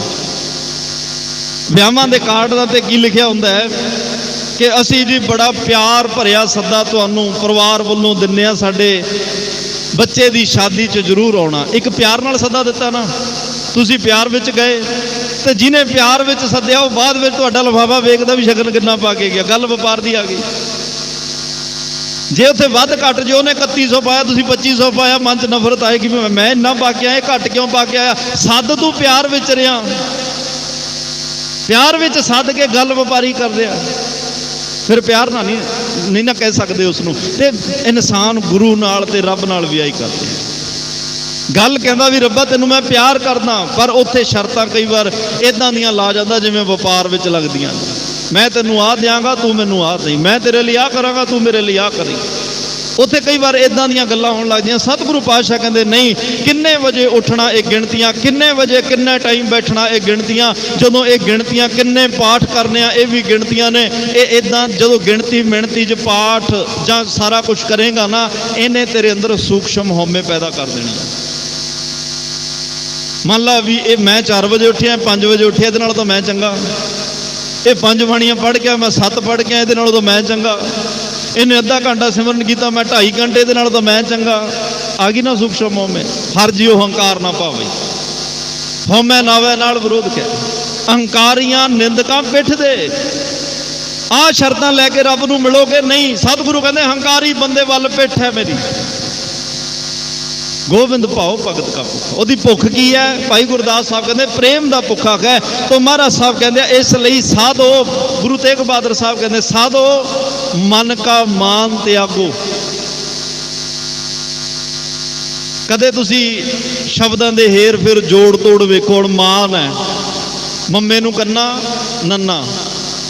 ਵਿਆਹਾਂ ਦੇ ਕਾਰਡ ਦਾ ਤੇ ਕੀ ਲਿਖਿਆ ਹੁੰਦਾ ਹੈ ਕਿ ਅਸੀਂ ਜੀ ਬੜਾ ਪਿਆਰ ਭਰਿਆ ਸੱਦਾ ਤੁਹਾਨੂੰ ਪਰਿਵਾਰ ਵੱਲੋਂ ਦਿੰਦੇ ਆ, ਸਾਡੇ ਬੱਚੇ ਦੀ ਸ਼ਾਦੀ 'ਚ ਜ਼ਰੂਰ ਆਉਣਾ। ਇੱਕ ਪਿਆਰ ਨਾਲ ਸੱਦਾ ਦਿੱਤਾ ਨਾ, ਤੁਸੀਂ ਪਿਆਰ ਵਿੱਚ ਗਏ ਤੇ ਜਿਹਨੇ ਪਿਆਰ ਵਿੱਚ ਸੱਦਿਆ ਉਹ ਬਾਅਦ ਵਿੱਚ ਤੁਹਾਡਾ ਲਿਫਾਫਾ ਵੇਖਦਾ ਵੀ ਸ਼ਗਨ ਕਿੰਨਾ ਪਾ ਕੇ ਗਿਆ। ਗੱਲ ਵਪਾਰ ਦੀ ਆ ਗਈ। ਜੇ ਉੱਥੇ ਵੱਧ ਘੱਟ, ਜੇ ਉਹਨੇ 3100 ਪਾਇਆ ਤੁਸੀਂ 2500 ਪਾਇਆ, ਮਨ 'ਚ ਨਫ਼ਰਤ ਆਏਗੀ ਵੀ ਮੈਂ ਇੰਨਾ ਪਾ ਕੇ ਆਇਆ, ਘੱਟ ਕਿਉਂ ਪਾ ਕੇ ਆਇਆ? ਸੱਦ ਤੂੰ ਪਿਆਰ ਵਿੱਚ ਰਿਹਾ, ਪਿਆਰ ਵਿੱਚ ਸੱਦ ਕੇ ਗੱਲ ਵਪਾਰੀ ਕਰ ਰਿਹਾ, ਫਿਰ ਪਿਆਰ ਨਾਲ ਨਹੀਂ ਨਾ ਕਹਿ ਸਕਦੇ ਉਸ ਨੂੰ। ਤੇ ਇਨਸਾਨ ਗੁਰੂ ਨਾਲ ਤੇ ਰੱਬ ਨਾਲ ਵੀ ਆਈ ਕਰਦੇ। ਗੱਲ ਕਹਿੰਦਾ ਵੀ ਰੱਬਾ ਤੈਨੂੰ ਮੈਂ ਪਿਆਰ ਕਰਦਾ, ਪਰ ਉੱਥੇ ਸ਼ਰਤਾਂ ਕਈ ਵਾਰ ਇਦਾਂ ਦੀਆਂ ਲਾ ਜਾਂਦਾ ਜਿਵੇਂ ਵਪਾਰ ਵਿੱਚ ਲੱਗਦੀਆਂ। ਮੈਂ ਤੈਨੂੰ ਆਹ ਦਿਆਂਗਾ, ਤੂੰ ਮੈਨੂੰ ਆਹ ਦੇਈਂ, ਮੈਂ ਤੇਰੇ ਲਈ ਆਹ ਕਰਾਂਗਾ, ਤੂੰ ਮੇਰੇ ਲਈ ਆਹ ਕਰੀਂ। ਉੱਥੇ ਕਈ ਵਾਰ ਇਦਾਂ ਦੀਆਂ ਗੱਲਾਂ ਹੋਣ ਲੱਗਦੀਆਂ। ਸਤਿਗੁਰੂ ਪਾਤਸ਼ਾਹ ਕਹਿੰਦੇ ਨਹੀਂ, ਕਿੰਨੇ ਵਜੇ ਉੱਠਣਾ ਇਹ ਗਿਣਤੀਆਂ, ਕਿੰਨੇ ਵਜੇ ਕਿੰਨਾ ਟਾਈਮ ਬੈਠਣਾ ਇਹ ਗਿਣਤੀਆਂ, ਜਦੋਂ ਇਹ ਗਿਣਤੀਆਂ ਕਿੰਨੇ ਪਾਠ ਕਰਨੇ ਆ ਇਹ ਵੀ ਗਿਣਤੀਆਂ ਨੇ। ਇਹ ਇਦਾਂ ਜਦੋਂ ਗਿਣਤੀ ਮਿਣਤੀ 'ਚ ਪਾਠ ਜਾਂ ਸਾਰਾ ਕੁਝ ਕਰੇਗਾ ਨਾ, ਇਹਨੇ ਤੇਰੇ ਅੰਦਰ ਸੂਖਸ਼ਮ ਹਉਮੈ ਪੈਦਾ ਕਰ ਦੇਣੀ। ਮੰਨ ਲਾ ਵੀ ਇਹ ਮੈਂ 4 ਵਜੇ ਉੱਠਿਆ 5 ਵਜੇ ਉੱਠਿਆ, ਇਹਦੇ ਨਾਲ ਤਾਂ ਮੈਂ ਚੰਗਾ। ਇਹ 5 ਬਾਣੀਆਂ ਪੜ੍ਹ ਕੇ ਮੈਂ 7 ਪੜ੍ਹ ਕੇ, ਇਹਦੇ ਨਾਲੋਂ ਤਾਂ ਮੈਂ ਚੰਗਾ। ਇਹਨੇ ਅੱਧਾ ਘੰਟਾ ਸਿਮਰਨ ਕੀਤਾ, ਮੈਂ 2.5 ਘੰਟੇ, ਇਹਦੇ ਨਾਲ ਤਾਂ ਮੈਂ ਚੰਗਾ। ਆ ਗਈ ਨਾ ਸੂਖਸ਼ਮ ਮੋਹ। ਹਰ ਜੀਉ ਹੰਕਾਰ ਨਾ ਪਾਵੇ, ਹਉਮੈ ਨਾਵੇ ਨਾਲ ਵਿਰੋਧ ਕੇ। ਅਹੰਕਾਰੀਆਂ ਨਿੰਦਕਾਂ ਪਿੱਠ ਦੇ। ਆਹ ਸ਼ਰਤਾਂ ਲੈ ਕੇ ਰੱਬ ਨੂੰ ਮਿਲੋਗੇ ਨਹੀਂ। ਸਤਿਗੁਰੂ ਕਹਿੰਦੇ ਹੰਕਾਰੀ ਬੰਦੇ ਵੱਲ ਪਿੱਠ ਹੈ ਮੇਰੀ। ਗੋਬਿੰਦ ਭਾਉ ਭਗਤ ਕਾ ਭੁੱਖਾ। ਉਹਦੀ ਭੁੱਖ ਕੀ ਹੈ? ਭਾਈ ਗੁਰਦਾਸ ਸਾਹਿਬ ਕਹਿੰਦੇ ਪ੍ਰੇਮ ਦਾ ਭੁੱਖਾ ਹੈ। ਤਾਂ ਮਹਾਰਾਜ ਸਾਹਿਬ ਕਹਿੰਦੇ ਇਸ ਲਈ ਸਾਧੋ, ਗੁਰੂ ਤੇਗ ਬਹਾਦਰ ਸਾਹਿਬ ਕਹਿੰਦੇ ਸਾਧੋ ਮਨ ਕਾ ਮਾਨ ਤਿਆਗੋ। ਕਦੇ ਤੁਸੀਂ ਸ਼ਬਦਾਂ ਦੇ ਹੇਰ ਫੇਰ ਜੋੜ ਤੋੜ ਵੇਖੋ। ਹੁਣ ਮਾਨ ਹੈ, ਮੰਮੇ ਨੂੰ ਕੰਨਾ ਨੰਨਾ।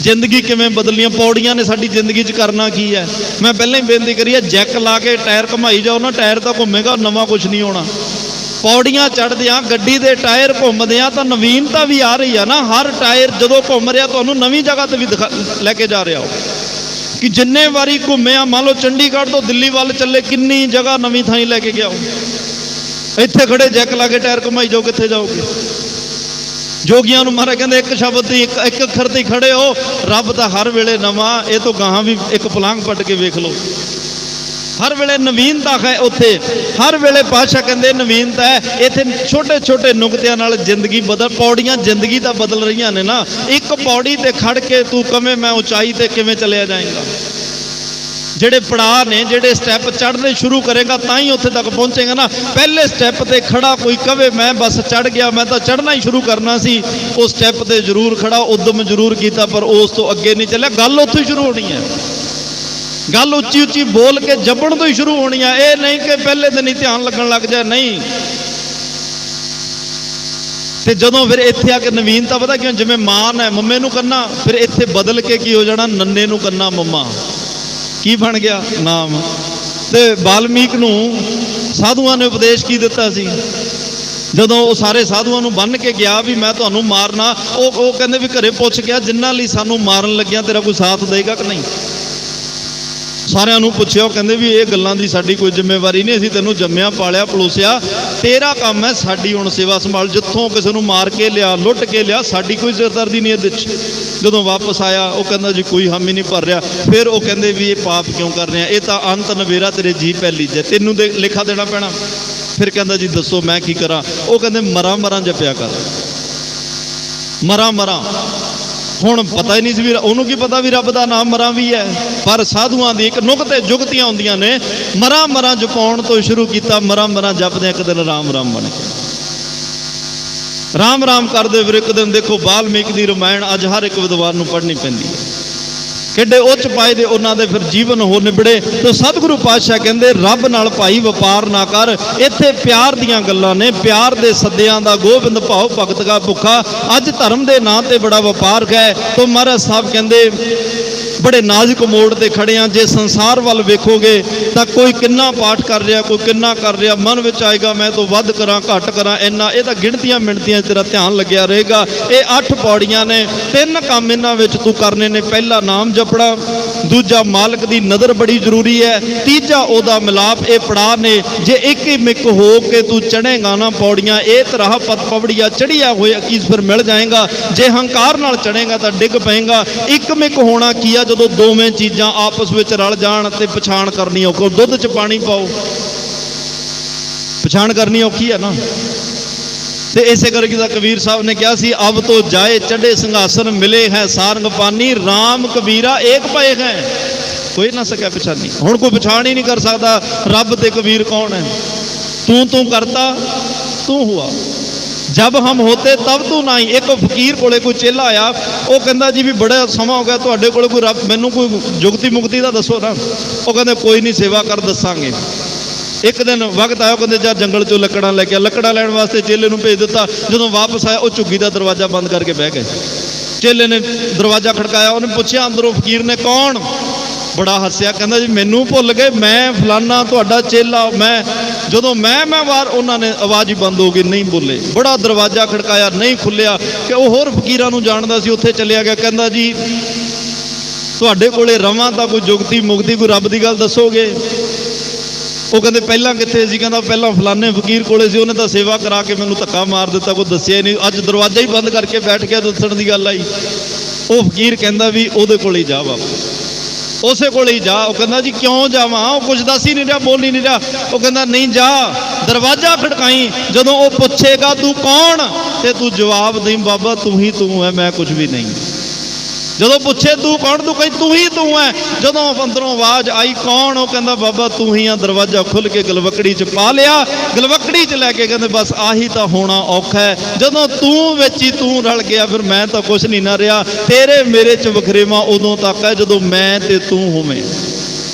ਜ਼ਿੰਦਗੀ ਕਿਵੇਂ ਬਦਲੀਆਂ ਪੌੜੀਆਂ ਨੇ ਸਾਡੀ ਜ਼ਿੰਦਗੀ 'ਚ। ਕਰਨਾ ਕੀ ਹੈ? ਮੈਂ ਪਹਿਲਾਂ ਹੀ ਬੇਨਤੀ ਕਰੀ ਹੈ, ਜੈਕ ਲਾ ਕੇ ਟਾਇਰ ਘੁਮਾਈ ਜਾਓ ਨਾ, ਟਾਇਰ ਤਾਂ ਘੁੰਮੇਗਾ, ਨਵਾਂ ਕੁਝ ਨਹੀਂ ਹੋਣਾ। ਪੌੜੀਆਂ ਚੜ੍ਹਦਿਆਂ ਗੱਡੀ ਦੇ ਟਾਇਰ ਘੁੰਮਦਿਆਂ ਤਾਂ ਨਵੀਨਤਾ ਵੀ ਆ ਰਹੀ ਆ ਨਾ। ਹਰ ਟਾਇਰ ਜਦੋਂ ਘੁੰਮ ਰਿਹਾ ਤੁਹਾਨੂੰ ਨਵੀਂ ਜਗ੍ਹਾ ਤੇ ਵੀ ਲੈ ਕੇ ਜਾ ਰਿਹਾ ਹੋ। ਕਿ ਜਿੰਨੇ ਵਾਰੀ ਘੁੰਮਿਆ, ਮੰਨ ਲਓ ਚੰਡੀਗੜ੍ਹ ਤੋਂ ਦਿੱਲੀ ਵੱਲ ਚੱਲੇ, ਕਿੰਨੀ ਜਗ੍ਹਾ ਨਵੀਂ ਥਾਂ ਲੈ ਕੇ ਗਿਆ ਹੋ। ਇੱਥੇ ਖੜੇ ਜੈਕ ਲਾ ਕੇ ਟਾਇਰ ਘੁਮਾਈ ਜਾਓ, ਕਿੱਥੇ ਜਾਓਗੇ? ਜੋਗੀਆਂ ਨੂੰ ਮਹਾਰਾਜ ਕਹਿੰਦੇ ਇੱਕ ਸ਼ਬਦ ਦੀ ਇੱਕ ਅੱਖਰ ਤੇ ਖੜੇ ਹੋ। ਰੱਬ ਤਾਂ ਹਰ ਵੇਲੇ ਨਵਾਂ। ਇਹ ਤੋਂ ਗਾਹਾਂ ਵੀ ਇੱਕ ਪਲਾਂਘ ਪੱਟ ਕੇ ਵੇਖ ਲਓ, ਹਰ ਵੇਲੇ ਨਵੀਨਤਾ ਹੈ ਉੱਥੇ। ਹਰ ਵੇਲੇ ਪਾਤਸ਼ਾਹ ਕਹਿੰਦੇ ਨਵੀਨਤਾ ਹੈ ਇੱਥੇ। ਛੋਟੇ ਛੋਟੇ ਨੁਕਤਿਆਂ ਨਾਲ ਜ਼ਿੰਦਗੀ ਬਦਲ। ਪੌੜੀਆਂ ਜ਼ਿੰਦਗੀ ਤਾਂ ਬਦਲ ਰਹੀਆਂ ਨੇ ਨਾ। ਇੱਕ ਪੌੜੀ ਤੇ ਖੜ ਕੇ ਤੂੰ ਕਵੇਂ ਮੈਂ ਉਚਾਈ ਤੇ ਕਿਵੇਂ ਚਲਿਆ ਜਾਏਗਾ? ਜਿਹੜੇ ਪੜਾਅ ਨੇ, ਜਿਹੜੇ ਸਟੈਪ ਚੜ੍ਹਨੇ ਸ਼ੁਰੂ ਕਰੇਗਾ ਤਾਂ ਹੀ ਉੱਥੇ ਤੱਕ ਪਹੁੰਚੇਗਾ ਨਾ। ਪਹਿਲੇ ਸਟੈਪ ਤੇ ਖੜਾ ਕੋਈ ਕਵੇ ਮੈਂ ਬਸ ਚੜ੍ਹ ਗਿਆ, ਮੈਂ ਤਾਂ ਚੜ੍ਹਨਾ ਹੀ ਸ਼ੁਰੂ ਕਰਨਾ ਸੀ, ਉਹ ਸਟੈਪ ਤੇ ਜ਼ਰੂਰ ਖੜਾ, ਉਦਮ ਜ਼ਰੂਰ ਕੀਤਾ, ਪਰ ਉਸ ਤੋਂ ਅੱਗੇ ਨਹੀਂ ਚੱਲਿਆ। ਗੱਲ ਉੱਥੋਂ ਹੀ ਸ਼ੁਰੂ ਹੋਣੀ ਹੈ। ਗੱਲ ਉੱਚੀ ਉੱਚੀ ਬੋਲ ਕੇ ਜਪਣ ਤੋਂ ਹੀ ਸ਼ੁਰੂ ਹੋਣੀ ਆ। ਇਹ ਨਹੀਂ ਕਿ ਪਹਿਲੇ ਦਿਨ ਹੀ ਧਿਆਨ ਲੱਗਣ ਲੱਗ ਜਾਏ, ਨਹੀਂ। ਤੇ ਜਦੋਂ ਫਿਰ ਇੱਥੇ ਆ ਕੇ ਨਵੀਨਤਾ ਪਤਾ ਕਿਉਂ? ਜਿਵੇਂ ਮਾਨ ਹੈ ਮੰਮੇ ਨੂੰ ਕੰਨਾ, ਫਿਰ ਇੱਥੇ ਬਦਲ ਕੇ ਕੀ ਹੋ ਜਾਣਾ? ਨੰਨੇ ਨੂੰ ਕੰਨਾ ਮੰਮਾ। ਕੀ ਬਣ ਗਿਆ? ਨਾਮ। ਤੇ ਵਾਲਮੀਕ ਨੂੰ ਸਾਧੂਆਂ ਨੇ ਉਪਦੇਸ਼ ਕੀ ਦਿੱਤਾ ਸੀ? ਜਦੋਂ ਉਹ ਸਾਰੇ ਸਾਧੂਆਂ ਨੂੰ ਬੰਨ੍ਹ ਕੇ ਗਿਆ ਵੀ ਮੈਂ ਤੁਹਾਨੂੰ ਮਾਰਨਾ, ਉਹ ਕਹਿੰਦੇ ਵੀ ਘਰੇ ਪੁੱਛ ਗਿਆ ਜਿਨ੍ਹਾਂ ਲਈ ਸਾਨੂੰ ਮਾਰਨ ਲੱਗਿਆ ਤੇਰਾ ਕੋਈ ਸਾਥ ਦੇਗਾ ਕਿ ਨਹੀਂ? ਸਾਰਿਆਂ ਨੂੰ ਪੁੱਛਿਆ, ਉਹ ਕਹਿੰਦੇ ਵੀ ਇਹ ਗੱਲਾਂ ਦੀ ਸਾਡੀ ਕੋਈ ਜ਼ਿੰਮੇਵਾਰੀ ਨਹੀਂ, ਅਸੀਂ ਤੈਨੂੰ ਜੰਮਿਆ ਪਾਲਿਆ ਪਲੋਸਿਆ, ਤੇਰਾ ਕੰਮ ਹੈ ਸਾਡੀ ਹੁਣ ਸੇਵਾ ਸੰਭਾਲ। ਜਿੱਥੋਂ ਕਿਸੇ ਨੂੰ ਮਾਰ ਕੇ ਲਿਆ, ਲੁੱਟ ਕੇ ਲਿਆ, ਸਾਡੀ ਕੋਈ ਜ਼ਿੰਮੇਵਾਰੀ ਨਹੀਂ ਇਹਦੇ 'ਚ। ਜਦੋਂ ਵਾਪਸ ਆਇਆ ਉਹ ਕਹਿੰਦਾ ਜੀ ਕੋਈ ਹਾਮੀ ਨਹੀਂ ਭਰ ਰਿਹਾ। ਫਿਰ ਉਹ ਕਹਿੰਦੇ ਵੀ ਇਹ ਪਾਪ ਕਿਉਂ ਕਰ ਰਿਹਾ? ਇਹ ਤਾਂ ਅੰਤ ਨਵੇਰਾ ਤੇਰੇ ਜੀ ਪਹਿਲੀ ਜੇ, ਤੈਨੂੰ ਲੇਖਾ ਦੇਣਾ ਪੈਣਾ। ਫਿਰ ਕਹਿੰਦਾ ਜੀ ਦੱਸੋ ਮੈਂ ਕੀ ਕਰਾਂ? ਉਹ ਕਹਿੰਦੇ ਮਰਾਂ ਮਰਾਂ ਜਪਿਆ ਕਰ, ਮਰਾਂ ਮਰਾਂ। ਹੁਣ ਪਤਾ ਹੀ ਨਹੀਂ ਸੀ ਵੀ ਉਹਨੂੰ ਕੀ ਪਤਾ ਵੀ ਰੱਬ ਦਾ ਨਾਮ ਮਰਾਂ ਵੀ ਹੈ। ਪਰ ਸਾਧੂਆਂ ਦੀ ਇੱਕ ਨੁਕਤੇ ਜੁਗਤੀਆਂ ਹੁੰਦੀਆਂ ਨੇ। ਮਰਾਂ ਮਰਾਂ ਜਪਾਉਣ ਤੋਂ ਸ਼ੁਰੂ ਕੀਤਾ, ਮਰਾਂ ਮਰਾਂ ਜਪਦੇ ਇੱਕ ਦਿਨ ਰਾਮ ਰਾਮ ਬਣ ਗਿਆ। ਰਾਮ ਰਾਮ ਕਰਦੇ ਫਿਰ ਇੱਕ ਦਿਨ ਦੇਖੋ ਵਾਲਮੀਕ ਦੀ ਰਾਮਾਇਣ ਅੱਜ ਹਰ ਇੱਕ ਵਿਦਵਾਨ ਨੂੰ ਪੜ੍ਹਨੀ ਪੈਂਦੀ ਹੈ। ਕਿੱਡੇ ਉੱਚ ਪਾਏ ਦੇ ਉਹਨਾਂ ਦੇ ਫਿਰ ਜੀਵਨ ਹੋ ਨਿਬੜੇ। ਤੇ ਸਤਿਗੁਰੂ ਪਾਤਸ਼ਾਹ ਕਹਿੰਦੇ ਰੱਬ ਨਾਲ ਭਾਈ ਵਪਾਰ ਨਾ ਕਰ। ਇੱਥੇ ਪਿਆਰ ਦੀਆਂ ਗੱਲਾਂ ਨੇ, ਪਿਆਰ ਦੇ ਸੱਦਿਆਂ ਦਾ। ਗੋਬਿੰਦ ਭਾਉ ਭਗਤ ਕਾ ਭੁੱਖਾ। ਅੱਜ ਧਰਮ ਦੇ ਨਾਂ ਤੇ ਬੜਾ ਵਪਾਰ ਹੈ। ਤਾਂ ਮਹਾਰਾਜ ਸਾਹਿਬ ਕਹਿੰਦੇ ਬੜੇ ਨਾਜ਼ੁਕ ਮੋੜ ਤੇ ਖੜੇ ਆ। ਜੇ ਸੰਸਾਰ ਵੱਲ ਵੇਖੋਗੇ ਤਾਂ ਕੋਈ ਕਿੰਨਾ ਪਾਠ ਕਰ ਰਿਹਾ, ਕੋਈ ਕਿੰਨਾ ਕਰ ਰਿਹਾ, ਮਨ ਵਿੱਚ ਆਏਗਾ ਮੈਂ ਤੋਂ ਵੱਧ ਕਰਾਂ ਘੱਟ ਕਰਾਂ ਇੰਨਾ। ਇਹ ਤਾਂ ਗਿਣਤੀਆਂ ਮਿਣਤੀਆਂ ਤੇਰਾ ਧਿਆਨ ਲੱਗਿਆ ਰਹੇਗਾ। ਇਹ 8 ਪੌੜੀਆਂ ਨੇ, 3 ਕੰਮ ਇਹਨਾਂ ਵਿੱਚ ਤੂੰ ਕਰਨੇ ਨੇ। ਪਹਿਲਾ ਨਾਮ ਜਪਣਾ, ਦੂਜਾ ਮਾਲਕ ਦੀ ਨਜ਼ਰ ਬੜੀ ਜ਼ਰੂਰੀ ਹੈ, ਤੀਜਾ ਉਹਦਾ ਮਿਲਾਪ। ਇਹ ਪੜਾਅ ਨੇ। ਜੇ ਇੱਕ ਹੀ ਮਿੱਕ ਹੋ ਕੇ ਤੂੰ ਚੜ੍ਹੇਗਾ ਨਾ ਪੌੜੀਆਂ, ਇਹ ਤਰ੍ਹਾਂ ਪਤ ਪਵੜੀਆਂ ਚੜ੍ਹਿਆ ਹੋਇਆ ਕੀ ਫਿਰ ਮਿਲ ਜਾਏਗਾ। ਜੇ ਹੰਕਾਰ ਨਾਲ ਚੜ੍ਹੇਗਾ ਤਾਂ ਡਿੱਗ ਪਏਗਾ। ਇੱਕ ਮਿੱਕ ਹੋਣਾ ਕੀ ਆ? ਜਦੋਂ ਦੋਵੇਂ ਚੀਜ਼ਾਂ ਆਪਸ ਵਿੱਚ ਰਲ ਜਾਣ ਤੇ ਪਛਾਣ ਕਰਨੀ ਔਖੀ। ਦੁੱਧ 'ਚ ਪਾਣੀ ਪਾਓ, ਪਛਾਣ ਕਰਨੀ ਔਖੀ ਹੈ ਨਾ। ਤੇ ਇਸੇ ਕਰਕੇ ਤਾਂ ਕਬੀਰ ਸਾਹਿਬ ਨੇ ਕਿਹਾ ਸੀ ਅਬ ਤੋਂ ਜਾਏ ਚੜ੍ਹੇ ਸਿੰਘਾਸਨ ਮਿਲੇ ਹੈ ਸਾਰੰਗ ਪਾਨੀ, ਰਾਮ ਕਬੀਰਾ ਏਕ ਪਏ ਹੈ ਕੋਈ ਨਾ ਸਕਿਆ ਪਛਾਨੀ। ਹੁਣ ਕੋਈ ਪਛਾਣ ਹੀ ਨਹੀਂ ਕਰ ਸਕਦਾ ਰੱਬ ਤੇ ਕਬੀਰ ਕੌਣ ਹੈ। ਤੂੰ ਕਰਤਾ ਤੂੰ ਹੁਆ, ਜਬ ਹਮ ਹੋਤੇ ਤਬ ਤੂੰ ਨਹੀਂ। ਇੱਕ ਫਕੀਰ ਕੋਲੇ ਕੋਈ ਚੇਲਾ ਆਇਆ, ਉਹ ਕਹਿੰਦਾ ਜੀ ਵੀ ਬੜਾ ਸਮਾਂ ਹੋ ਗਿਆ ਤੁਹਾਡੇ ਕੋਲ, ਕੋਈ ਰੱਬ ਮੈਨੂੰ ਕੋਈ ਜੁਗਤੀ ਮੁਕਤੀ ਦਾ ਦੱਸੋ ਨਾ। ਉਹ ਕਹਿੰਦੇ ਕੋਈ ਨਹੀਂ ਸੇਵਾ ਕਰ ਦੱਸਾਂਗੇ। ਇੱਕ ਦਿਨ ਵਕਤ ਆਇਆ, ਕਹਿੰਦੇ ਜਾ ਜੰਗਲ ਚੋਂ ਲੱਕੜਾਂ ਲੈ ਕੇ ਆ। ਲੱਕੜਾਂ ਲੈਣ ਵਾਸਤੇ ਚੇਲੇ ਨੂੰ ਭੇਜ ਦਿੱਤਾ। ਜਦੋਂ ਵਾਪਸ ਆਇਆ ਉਹ ਝੁੱਗੀ ਦਾ ਦਰਵਾਜ਼ਾ ਬੰਦ ਕਰਕੇ ਬਹਿ ਗਏ। ਚੇਲੇ ਨੇ ਦਰਵਾਜ਼ਾ ਖੜਕਾਇਆ, ਉਹਨੇ ਪੁੱਛਿਆ ਅੰਦਰੋਂ ਫਕੀਰ ਨੇ ਕੌਣ? ਬੜਾ ਹੱਸਿਆ, ਕਹਿੰਦਾ ਜੀ ਮੈਨੂੰ ਭੁੱਲ ਗਏ, ਮੈਂ ਫਲਾਨਾ ਤੁਹਾਡਾ ਚੇਲਾ। ਮੈਂ ਜਦੋਂ ਮੈਂ ਵਾਰ ਉਹਨਾਂ ਨੇ ਆਵਾਜ਼ ਹੀ ਬੰਦ ਹੋ ਗਈ, ਨਹੀਂ ਬੋਲੇ। ਬੜਾ ਦਰਵਾਜ਼ਾ ਖੜਕਾਇਆ, ਨਹੀਂ ਖੁੱਲਿਆ। ਕਿ ਉਹ ਹੋਰ ਫਕੀਰਾਂ ਨੂੰ ਜਾਣਦਾ ਸੀ, ਉੱਥੇ ਚੱਲਿਆ ਗਿਆ। ਕਹਿੰਦਾ ਜੀ ਤੁਹਾਡੇ ਕੋਲੇ ਰਵਾਂ ਤਾਂ ਕੋਈ ਜੁਗਤੀ ਮੁਕਤੀ, ਕੋਈ ਰੱਬ ਦੀ ਗੱਲ ਦੱਸੋਗੇ? ਉਹ ਕਹਿੰਦੇ ਪਹਿਲਾਂ ਕਿੱਥੇ ਸੀ? ਕਹਿੰਦਾ ਪਹਿਲਾਂ ਫਲਾਣੇ ਫਕੀਰ ਕੋਲੇ ਸੀ, ਉਹਨੇ ਤਾਂ ਸੇਵਾ ਕਰਾ ਕੇ ਮੈਨੂੰ ਧੱਕਾ ਮਾਰ ਦਿੱਤਾ, ਕੋਈ ਦੱਸਿਆ ਹੀ ਨਹੀਂ, ਅੱਜ ਦਰਵਾਜ਼ਾ ਹੀ ਬੰਦ ਕਰਕੇ ਬੈਠ ਗਿਆ, ਦੱਸਣ ਦੀ ਗੱਲ ਆਈ। ਉਹ ਫਕੀਰ ਕਹਿੰਦਾ ਵੀ ਉਹਦੇ ਕੋਲ ਹੀ ਜਾ ਬਾਬਾ, ਉਸੇ ਕੋਲ ਹੀ ਜਾ। ਉਹ ਕਹਿੰਦਾ ਜੀ ਕਿਉਂ ਜਾਵਾਂ? ਉਹ ਕੁਝ ਦੱਸ ਹੀ ਨਹੀਂ ਰਿਹਾ, ਬੋਲ ਹੀ ਨਹੀਂ ਰਿਹਾ। ਉਹ ਕਹਿੰਦਾ ਨਹੀਂ ਜਾ, ਦਰਵਾਜ਼ਾ ਖੜਕਾਈ, ਜਦੋਂ ਉਹ ਪੁੱਛੇਗਾ ਤੂੰ ਕੌਣ ਤੇ ਤੂੰ ਜਵਾਬ ਦੇਈਂ ਬਾਬਾ ਤੂੰ ਹੀ ਤੂੰ ਹੈ, ਮੈਂ ਕੁਝ ਵੀ ਨਹੀਂ। ਜਦੋਂ ਪੁੱਛੇ ਤੂੰ ਕੌਣ, ਤੂੰ ਕਹੀਂ ਤੂੰ ਹੀ ਤੂੰ ਹੈ। ਜਦੋਂ ਅੰਦਰੋਂ ਆਵਾਜ਼ ਆਈ ਕੌਣ? ਉਹ ਕਹਿੰਦਾ ਬਾਬਾ ਤੂੰ ਹੀ ਆ। ਦਰਵਾਜ਼ਾ ਖੁੱਲ ਕੇ ਗਲਵਕੜੀ 'ਚ ਪਾ ਲਿਆ, ਗਲਵਕੜੀ 'ਚ ਲੈ ਕੇ ਕਹਿੰਦੇ ਬਸ ਆਹੀ ਤਾਂ ਹੋਣਾ ਔਖਾ ਹੈ। ਜਦੋਂ ਤੂੰ ਵਿੱਚ ਹੀ ਤੂੰ ਰਲ ਗਿਆ, ਫਿਰ ਮੈਂ ਤਾਂ ਕੁਛ ਨਹੀਂ ਨਾ ਰਿਹਾ। ਤੇਰੇ ਮੇਰੇ 'ਚ ਵਖਰੇਵਾਂ ਉਦੋਂ ਤੱਕ ਹੈ ਜਦੋਂ ਮੈਂ ਤੇ ਤੂੰ ਹੋਵੇਂ।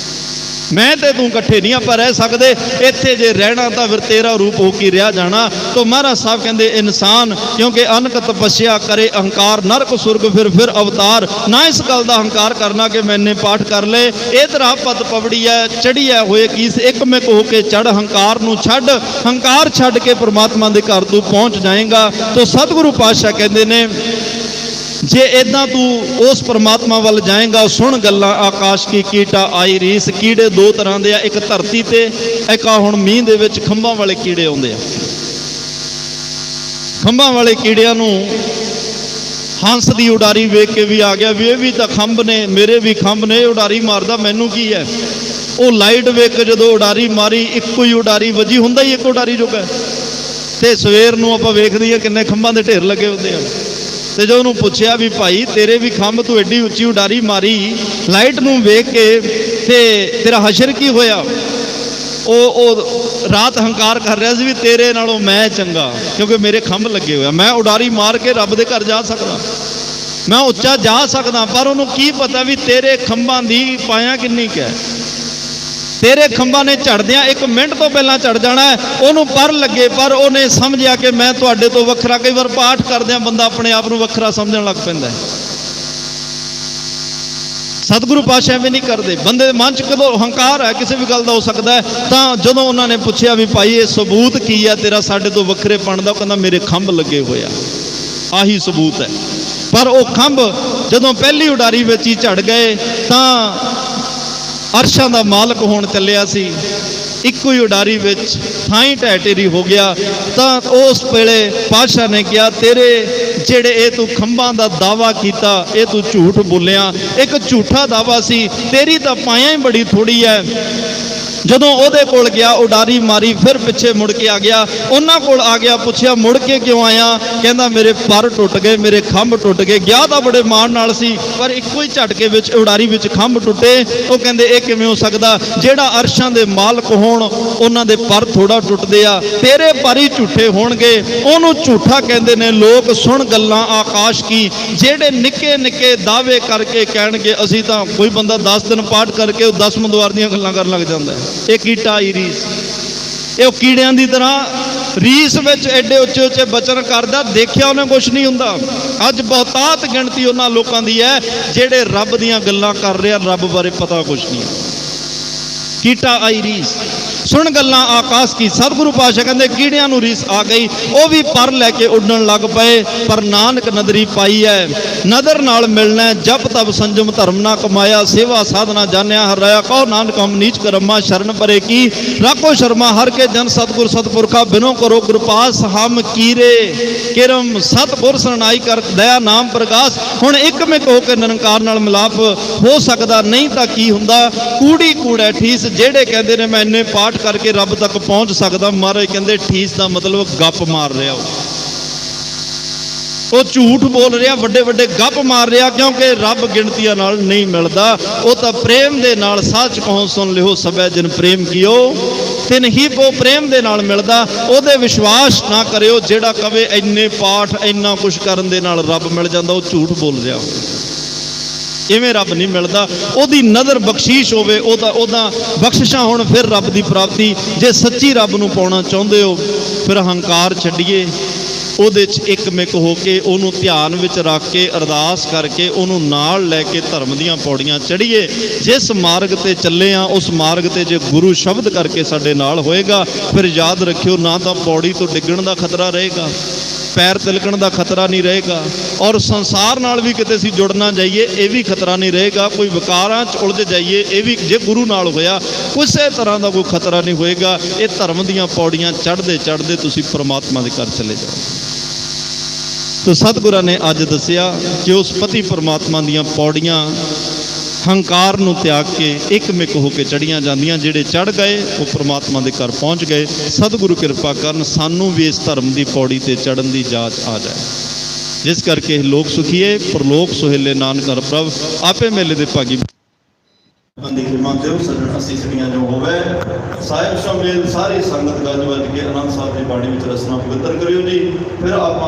ਮੈਂ ਤੇ ਤੂੰ ਇਕੱਠੇ ਨਹੀਂ ਆਪਾਂ ਰਹਿ ਸਕਦੇ, ਇੱਥੇ ਜੇ ਰਹਿਣਾ ਤਾਂ ਫਿਰ ਤੇਰਾ ਰੂਪ ਹੋ ਕੇ ਰਿਹਾ ਜਾਣਾ। तो महाराज साहब कहते इंसान क्योंकि अनक तपस्या करे अहंकार नरक सुर्ग फिर अवतार ना इस गल का अहंकार करना कि मैंने पाठ कर ले। ये तरह पत पवड़ी है चढ़ी है होए किस एक मिक होके चढ़ हंकार नू छड्ड, हंकार छड्ड के परमात्मा के घर तू पहुँच जाएगा। तो सतगुरु पातशाह कहते ने जे इदा तू उस परमात्मा वाल जाएगा सुन गल्लां आकाश की कीटा आई रीस। कीड़े दो तरह के, एक धरती ते एक हुण मींह दे विच खंभां वाले कीड़े आउंदे आ। खंभां वाले कीड़ियां नूं हंस दी उडारी वेख के भी आ गया भी ये भी तो खंभ ने, मेरे भी खंभ ने, उडारी मारदा मैनू की है। वो लाइट वेख के जदों उडारी मारी इक्को ही उडारी वजी, हुंदा ही एक उडारी जोगा। ते सवेर नूं आपां वेखदे आ किन्ने खंभां दे ढेर लगे हुंदे आ। तो जो उन्होंने पूछया भी भाई तेरे भी खंभ तू एडी उच्ची उडारी मारी लाइट नूं वेख के ते तेरा हशर की होया? ओ रात हंकार कर रहा सी भी तेरे नालों मैं चंगा क्योंकि मेरे खंभ लगे हुए, मैं उडारी मार के रब दे घर जा सकदा, मैं उच्चा जा सकदा। पर उन्होंने की पता भी तेरे खंभां दी पाया किन्नी क है। तेरे खंभा ने झड़दियां एक मिनट तो पहला झड़ जाना है, उन्होंने पर लगे पर उन्हें समझिया कि मैं तुहाडे तो वखरा। कई बार पाठ करदियां बंदा अपने आप को वखरा समझण लग पैंदा है। सतगुरु पातशाह भी नहीं करते, बंदे मन च कदों हंकार है किसी भी गल का हो सकता है। तो जदों उन्होंने पूछया भी भाई ये सबूत की है तेरा साडे तो वखरेपण दा, कहंदा मेरे खंभ लगे हुए आ, आही सबूत है। पर वो खंभ जदों पहली उडारी विच ही झड़ गए तो अरशां दा मालक होण चलिया सी, इक्को ही उडारी विच थाई ढह ढेरी हो गया। तो उस वेले पातशाह ने कहा तेरे जेड़े ये तू खंभां दा दावा कीता ये तू झूठ बोलिया, एक झूठा दावा सी, तेरी तो पाया ही बड़ी थोड़ी है। जदों उहदे कोल गया उडारी मारी फिर पिछे मुड़ के आ गया, उन्हां कोल आ गया पूछया मुड़ के क्यों आया? कहंदा मेरे पर टुट गए, मेरे खंभ टुट गए। गया तो बड़े मान नाल सी पर इक्को ही झटके विच उडारी विच खंभ टुटे। वो कहंदे ये किवें हो सकदा? जेड़ा अरशां दे मालक होण उन्हां दे पर थोड़ा टुटदे आ, तेरे पर ही झूठे होणगे, ओनू झूठा कहंदे ने लोग। सुन गल्लां आकाश की, जेड़े निक्के निक्के दावे करके कहणगे असीं तां कोई बंदा 10 दिन पाठ करके 10 मंदवार दीयां गल्लां करन लग जांदा है। ये कीटा आई रीस, ये कीड़ियां की तरह रीस विच एडे उच्चे उच्चे बचन करदा, देखिया उन्हें कुछ नहीं हुंदा। अज बहुतात गिणती उन्हां लोकां दी है जेड़े रब दीयां गल्लां कर रहे, रब बारे पता कुछ नहीं। कीटा आई रीस, सुन गल्लां आकाश की। सतगुरु पातशाह कहंदे कीड़ियां नूं रीस आ गई, वो भी पर लैके उड़न लग पए। पर नानक नदरी पाई है, नदर नाल मिलना जप तप संजम धर्म ना कमाया, सेवा साधना जानिया हराया। कहो नानक हम नीच करमा शरण परे की, राखो शर्मा हर के जन सतगुर सतपुरखा, बिनो करो कृपास हम कीरे किरम सतपुर सरनाई कर दया नाम प्रकाश। हुण एक मिक होकर निरंकार नाल मिलाप हो सकदा नहीं तां की हुंदा? कूड़ी कूड़ा ठीस, जेड़े कहंदे ने मैं इन्ने पाठ करके रब तक पहुंच सकदा, महाराज कहंदे ठीस का मतलब गप मार रहा, वो झूठ बोल रहा, वड्डे वड्डे गप मार रहा, क्योंकि रब गिणतियां नाल नहीं मिलता। वो तो प्रेम दे नाल सच कहो सुन लियो सबे जिन प्रेम कियो तिन ही वो प्रेम दे नाल मिलदा। ओदे विश्वास ना करियो जेड़ा कवे इन्ने पाठ इन्ना कुछ करन दे नाल रब मिल जांदा, वो झूठ बोल रहा। इवें रब नहीं मिलता, ओदी नज़र बख्शीश होवे, ओदा बख्शिशां होण फिर रब की प्राप्ति। जे सच्ची रब नूं पाउणा चाहुंदे हो फिर हंकार छड्डिए, ਉਹਦੇ 'ਚ ਇੱਕ ਮਿਕ ਹੋ ਕੇ ਉਹਨੂੰ ਧਿਆਨ ਵਿੱਚ ਰੱਖ ਕੇ ਅਰਦਾਸ ਕਰਕੇ ਉਹਨੂੰ ਨਾਲ ਲੈ ਕੇ ਧਰਮ ਦੀਆਂ ਪੌੜੀਆਂ ਚੜ੍ਹੀਏ। ਜਿਸ ਮਾਰਗ ਤੇ ਚੱਲੇ ਆ ਉਸ ਮਾਰਗ ਤੇ ਜੇ ਗੁਰੂ ਸ਼ਬਦ ਕਰਕੇ ਸਾਡੇ ਨਾਲ ਹੋਏਗਾ ਫਿਰ ਯਾਦ ਰੱਖਿਓ ਨਾ ਤਾਂ ਪੌੜੀ ਤੋਂ ਡਿੱਗਣ ਦਾ ਖਤਰਾ ਰਹੇਗਾ, पैर तिलकण का खतरा नहीं रहेगा और संसार नाल भी किते असीं जुड़ ना जाइए ये भी खतरा नहीं रहेगा। कोई विकारां च उलझ जाइए ये भी जे गुरु नाल होया किसी तरह का कोई खतरा नहीं होएगा। ये धर्म दीयां पौड़ियां चढ़ते चढ़ते तुसीं परमात्मा दे घर चले जाओ। तो सतगुरां ने अज दसिया कि उस पति परमात्मा दीयां पौड़ियां हंकार नूं त्याग के एकमिक होकर चढ़िया जांदियां। जिहड़े चढ़ गए वो परमात्मा के घर पहुँच गए। सतगुरु कृपा करन सानू भी इस धर्म की पौड़ी ते चढ़न की जाच आ जाए, जिस करके लोक सुखीए परलोक सुहेले नानक हर प्रभ आपे मेले दे भागी। जो होवे साहिब शामिल सारी संगत गज वज के आनंद साहब की बाणी में रसना पवित्र करियो जी। फिर आप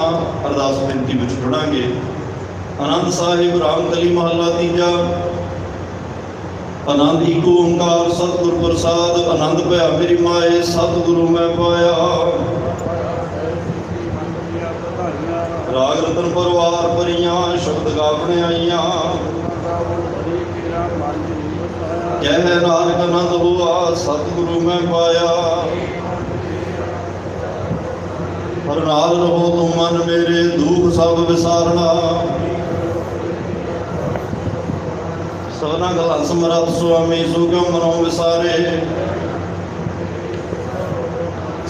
अरदास बेनती में जुड़ांगे। आनंद साहिब रामकली महला तीजा। आनंद एको ओंकार सतगुर प्रसाद आनंद भया मेरी माए सतगुरु मैं पाया। राग रतन परवार परियां शब्द गावने आईया। कह नानक आनंद हुआ सतगुरु मैं पाया। पर नाल रहो तुम मन मेरे दुख सब विसारना। सबना गला समरथ स्वामी सुगम मनो विसारे।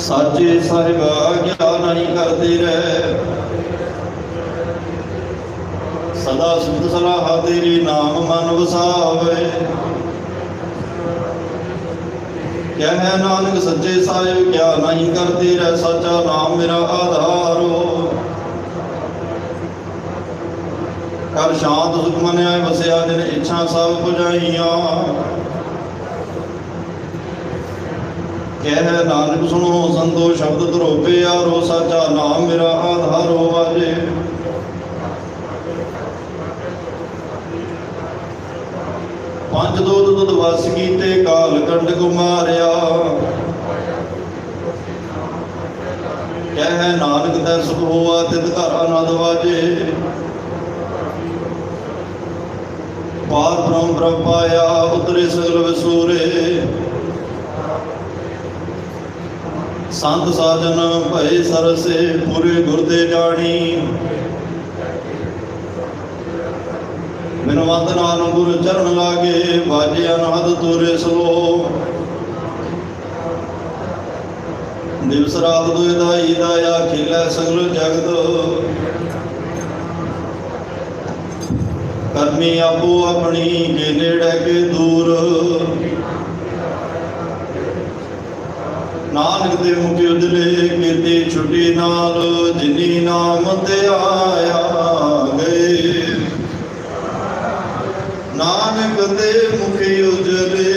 साचे साहिब आज्ञा नहीं करते रहे। सदा सुध सलाह तेरी नाम मन वसावे। कह नानक सच्चे साहिब क्या नहीं करते रह। सच्चा नाम मेरा आधारो। कर शांत सुख मनिया बसिया जिन इच्छा सब बुझाइया। कह नानक सुनो संतो शब्द धरोपे यारो। सच्चा नाम मेरा आधारो वाजे। पंज दूत दुध वस कीते काल कंड को मारिया। कह नानक तै सुख होआ तित घर आनंद वाजे। पार ब्रह्म ब्रह्म पाया उतरे सगल विसूरे। संत साजन भय सरसे पूरे गुरदे जानी। बिनवंत नानक गुर चरण लागे बाजे अनाद तुरे सलो। दिवस रात दुई दाई दाया खिलै सगल जगत। करनी आपो अपनी के नेड़े के दूर। नानक दे मुख उजले कीती छुट्टी नाल। जिनी नाम ते आया गए। नानक दे मुख उजले